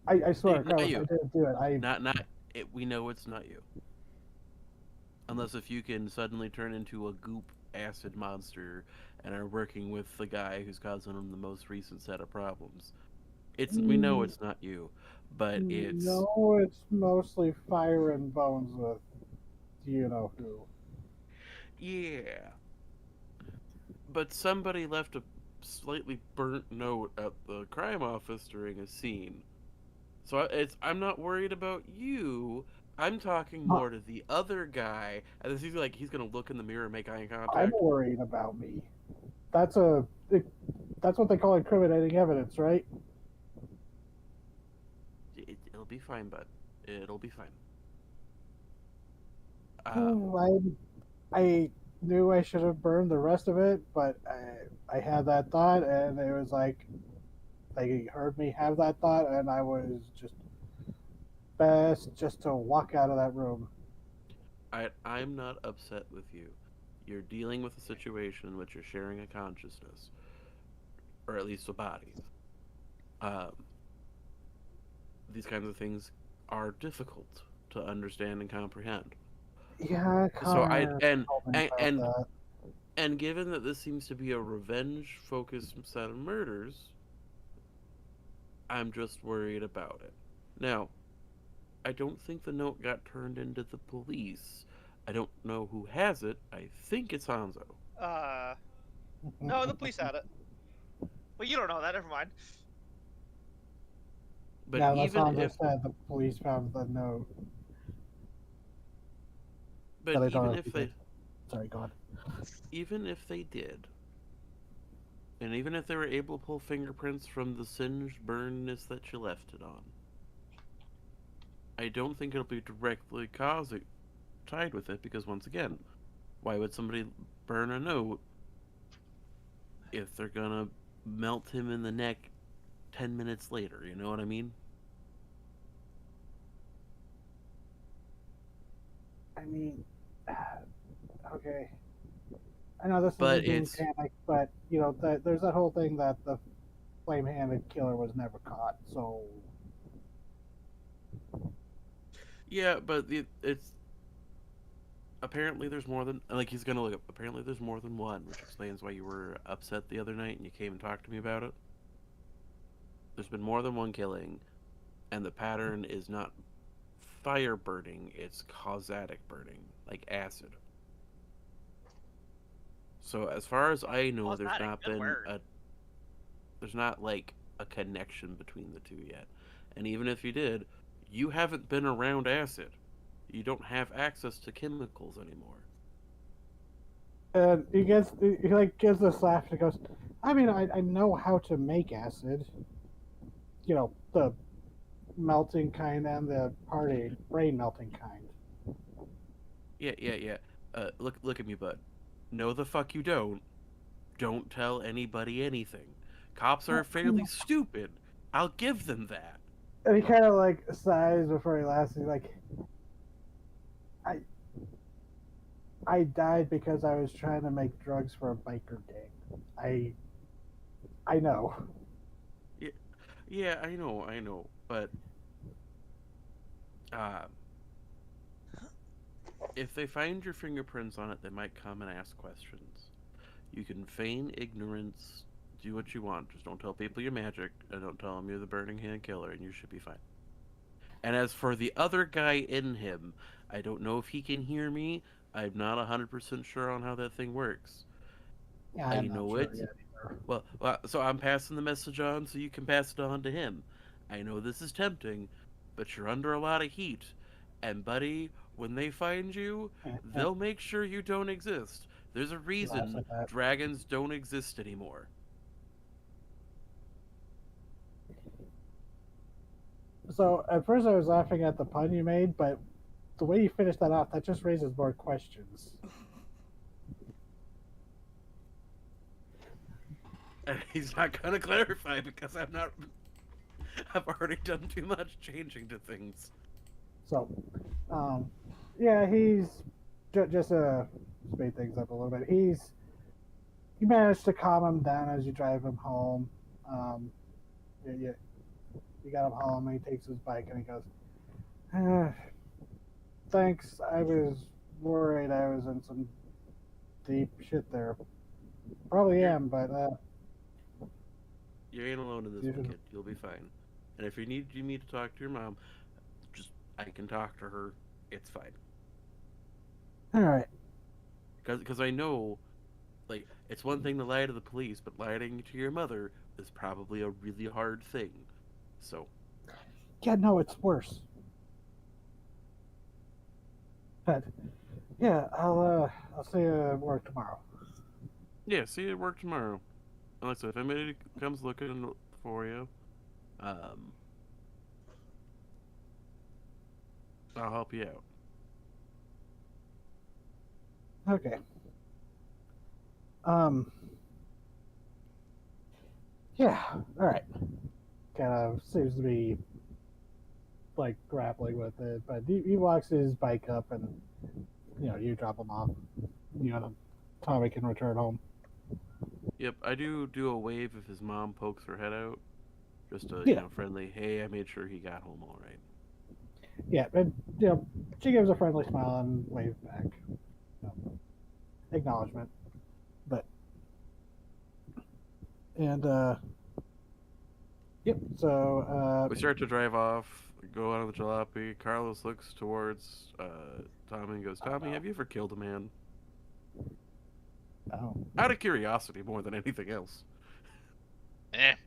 I swear, Not Carlos, I you. didn't do it. Not. We know it's not you. Unless if you can suddenly turn into a goop acid monster and are working with the guy who's causing them the most recent set of problems. We know it's not you, but it's No, it's mostly fire and bones with you know who. yeah. But somebody left a slightly burnt note at the crime office during a scene. So I'm not worried about you. I'm talking more to the other guy, and this he's like he's gonna look in the mirror and make eye I'm contact. worried about me. That's what they call incriminating evidence, right? It'll be fine, bud. It'll be fine. I knew I should have burned the rest of it, but I had that thought, and it was like they heard me have that thought, and I was just best just to walk out of that room. I'm not upset with you. You're dealing with a situation in which you're sharing a consciousness, or at least a body. These kinds of things are difficult to understand and comprehend. Yeah, So Connor told me about that. and given that this seems to be a revenge-focused set of murders, I'm just worried about it. Now, I don't think the note got turned into the police. I don't know who has it. I think it's Hanzo. No, the police had it. Well, you don't know that. Never mind. But Now, that's even Hanzo if said the police found the note. but But I even don't if know they Sorry, go on. even if they did, and even if they were able to pull fingerprints from the singed burnness that you left it on, I don't think it'll be directly tied with it because once again, why would somebody burn a note if they're gonna melt him in the neck 10 minutes later? You know what I mean? I mean, okay. I know this But is a it's mechanic, but there's that whole thing that the flame-handed killer was never caught. So yeah, but it's apparently there's more than like he's gonna look up. Apparently there's more than one, which explains why you were upset the other night and you came and talked to me about it. There's been more than one killing, and the pattern is not fire burning; it's causatic burning, like acid. So as far as I know, there's Causatic, not good been word. there's not like a connection between the two yet. And even if you did, you haven't been around acid. You don't have access to chemicals anymore. and he like gives this laugh and goes, I mean, I know how to make acid. The melting kind and the brain melting kind. Yeah. Look at me, bud. No, the fuck you don't. Don't tell anybody anything. Cops are fairly stupid. I'll give them that. And he kind of like sighs before he laughs. He's like, I died because I was trying to make drugs for a biker gang. I know. Yeah, I know, but if they find your fingerprints on it, they might come and ask questions. You can feign ignorance, do what you want, just don't tell people you're magic, and don't tell them you're the Burning Hand Killer, and you should be fine. And as for the other guy in him, I don't know if he can hear me. I'm not 100% sure on how that thing works. Yeah, I I'm not know sure it. yet either. Well, so I'm passing the message on so you can pass it on to him. I know this is tempting, but you're under a lot of heat. And, buddy, when they find you, they'll make sure you don't exist. There's a reason dragons don't exist anymore. So at first I was laughing at the pun you made, but the way you finished that off, that just raises more questions. And he's not going to clarify because I've already done too much changing to things. So, yeah, he's just to speed things up a little bit. You managed to calm him down as you drive him home. You got him home, and he takes his bike and he goes, "Thanks. I was worried I was in some deep shit there. Probably am, but you ain't alone in this one, kid. You'll be fine. And if you need me to talk to your mom, I can talk to her. It's fine. all right." Because I know, like, it's one thing to lie to the police, but lying to your mother is probably a really hard thing. So. Yeah, no, it's worse. But yeah, I'll see you at work tomorrow. Yeah, see you at work tomorrow. And like I said, if anybody comes looking for you, I'll help you out. Okay. Yeah, alright. Kind of seems to be like grappling with it, but he walks his bike up and you drop him off. Tommy can return home. Yep, I do a wave if his mom pokes her head out. Just a friendly, hey, I made sure he got home all right. Yeah, and she gives a friendly smile and waves back. Acknowledgement. Yep, so we start to drive off, go out of the jalopy. Carlos looks towards Tommy and goes, Tommy, have you ever killed a man? Oh. Out of curiosity more than anything else.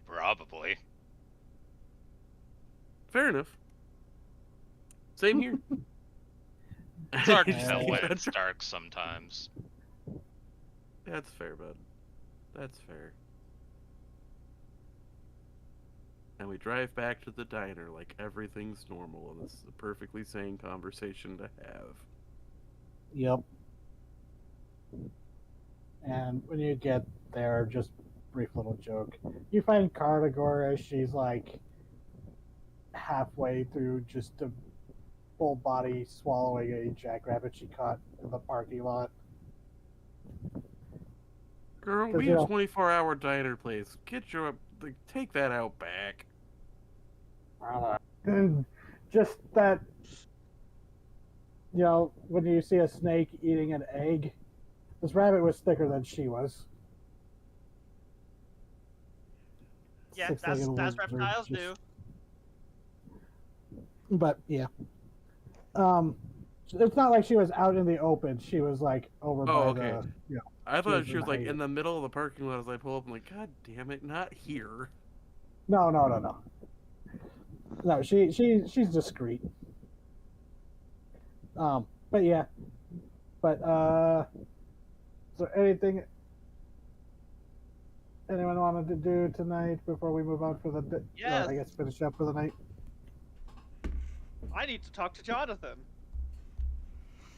Probably. Fair enough. Same here. It's hard to tell when it's dark sometimes. That's fair, bud. That's fair. And we drive back to the diner like everything's normal, and this is a perfectly sane conversation to have. Yep. And when you get there, just brief little joke, you find Cartagor as she's like halfway through just a full body swallowing a jackrabbit she caught in the parking lot. Girl, we a 24-hour diner place. Take that out back. Just that, when you see a snake eating an egg, this rabbit was thicker than she was. Yeah, that's reptiles do. But yeah, it's not like she was out in the open. She was like over by the. I thought she was like in the middle of the parking lot as I pull up. I'm like, God damn it, not here. No. No, she's discreet. But yeah, so anything anyone wanted to do tonight before we move on for the day? Yes. I guess finish up for the night. I need to talk to Jonathan.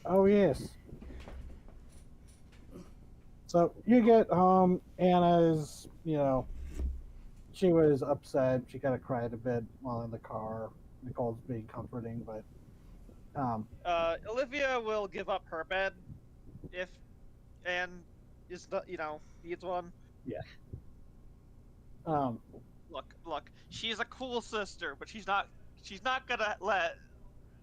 Oh yes. So you get home. Anna's, she was upset. She kind of cried a bit while in the car. Nicole's being comforting, but Olivia will give up her bed if and is the needs one. yeah. Um, Look, she's a cool sister, but she's not gonna let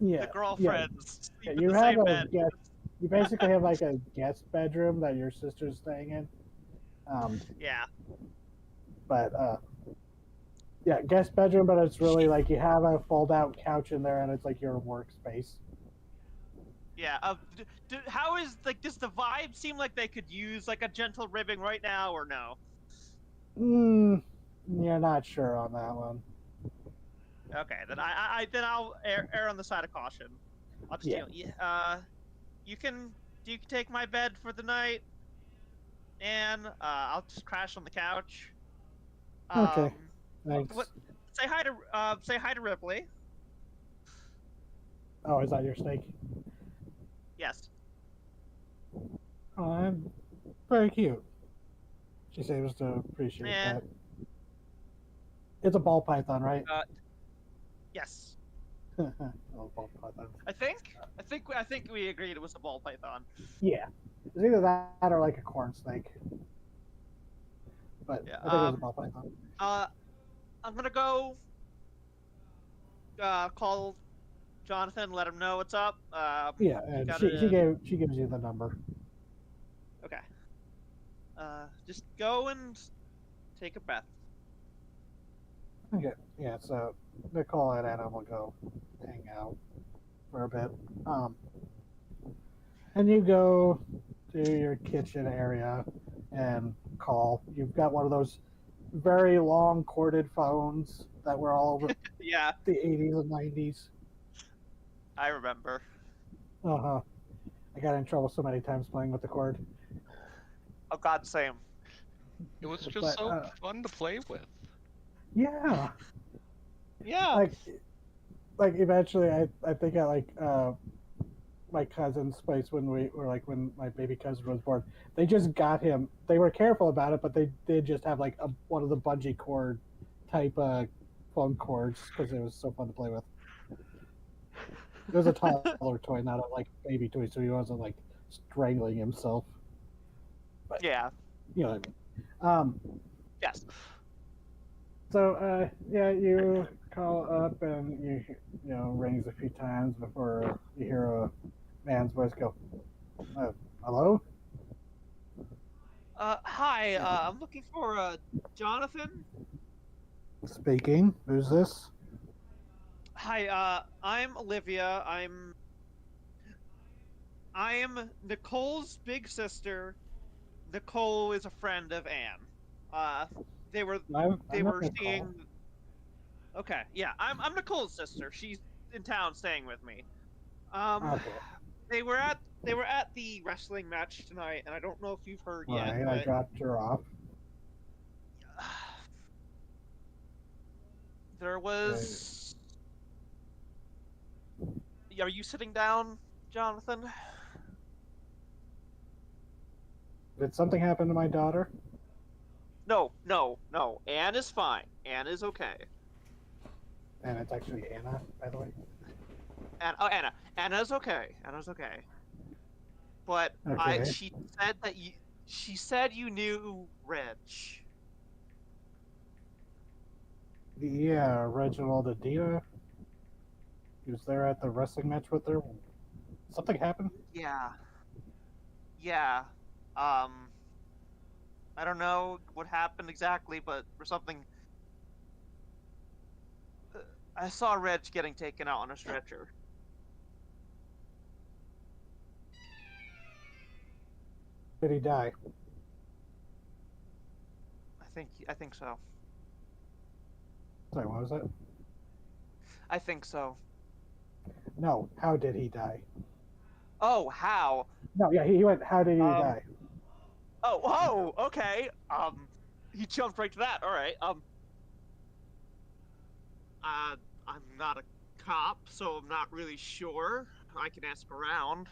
yeah, the yeah, girlfriends yeah. sleep in You the have same a bed. guest. You basically have like a guest bedroom that your sister's staying in. Yeah. But yeah, guest bedroom, but it's really like you have a fold-out couch in there, and it's like your workspace. Yeah. How is does the vibe seem like they could use like a gentle ribbing right now or no? You're not sure on that one. Okay, then I'll err on the side of caution. I'll just Yeah. you can take my bed for the night, and I'll just crash on the couch. Okay. Thanks. Say hi to Ripley. Oh, is that your steak? Yes. Oh, I'm very cute. She seems to appreciate And that. It's a ball python, right? yes. Oh, ball python. I think we agreed it was a ball python. Yeah. It's either that or like a corn snake. But Yeah, I think it was a ball python. I'm gonna go call Jonathan, let him know what's up. Yeah, and she gives you the number. Okay. Just go and take a breath. Okay. Yeah, so Nicole and Anna will go hang out for a bit. And you go to your kitchen area and call. You've got one of those very long corded phones that were all over Yeah, the 80s and 90s. I remember. Uh-huh. I got in trouble so many times playing with the cord. Oh God, same. It was just But, so fun to play with. Yeah. Yeah. Like eventually I think at like my cousin's place when when my baby cousin was born, they just got him. They were careful about it, but they did just have like one of the bungee cord type phone cords because it was so fun to play with. It was a toddler toy, not a like baby toy, so he wasn't like strangling himself. But Yeah. you know what I mean. Yes. So yeah, you call up and you know rings a few times before you hear a man's voice go, "Hello." Hi. I'm looking for Jonathan. Speaking. Who's this? Hi. I'm Olivia. I am Nicole's big sister. Nicole is a friend of Anne. They were I'm were Nicole. seeing. Okay, yeah, I'm Nicole's sister. She's in town staying with me. Okay. They were at the wrestling match tonight, and I don't know if you've heard Right. yet, I but dropped her off. there was. Are you sitting down, Jonathan? Did something happen to my daughter? No. Anne is fine. Anne is okay. And it's actually Anna, by the way. Anna. Anna's okay. Anna's okay. But Okay. she said you knew Reg. Yeah, Reginald Adina. He was there at the wrestling match with her. Something happened? Yeah. Yeah. I don't know what happened exactly, but for something. I saw Reg getting taken out on a stretcher. Did he die? I think so. Sorry, what was it? I think so. No, how did he die? Oh, how? No, yeah, he went, how did he die? Oh, okay. He jumped right to that. All right. I'm not a cop, so I'm not really sure. I can ask around.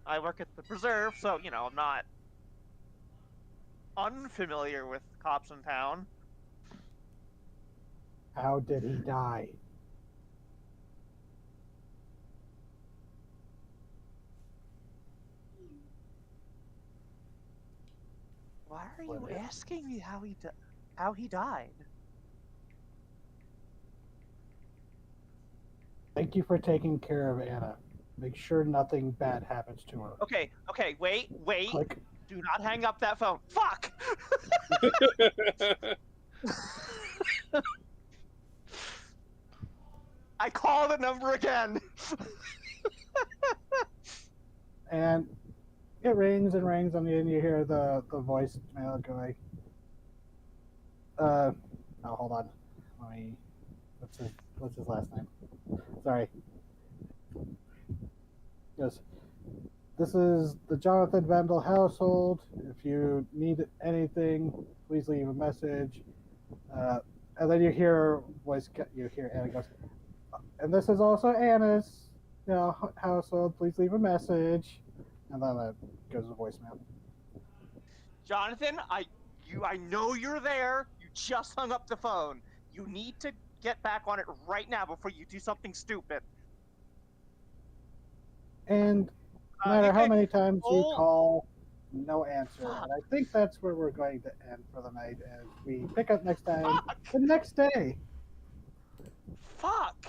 I work at the preserve, so I'm not unfamiliar with cops in town. How did he die? Why are What you if? asking me how he died? Thank you for taking care of Anna. Make sure nothing bad happens to her. Okay, wait. Click. Do not hang up that phone. Fuck! I call the number again. And it rings and rings, and then you hear the voicemail going. Oh, hold on. Let me. What's his last name? Sorry. Yes. This is the Jonathan Vandal household. If you need anything, please leave a message. And then you hear Anna goes, and this is also Anna's, household. Please leave a message. And then it goes to voicemail. Jonathan, I know you're there. You just hung up the phone. You need to get back on it right now before you do something stupid. And no matter how many times you call, no answer. Fuck. And I think that's where we're going to end for the night as we pick up next time the next day. Fuck!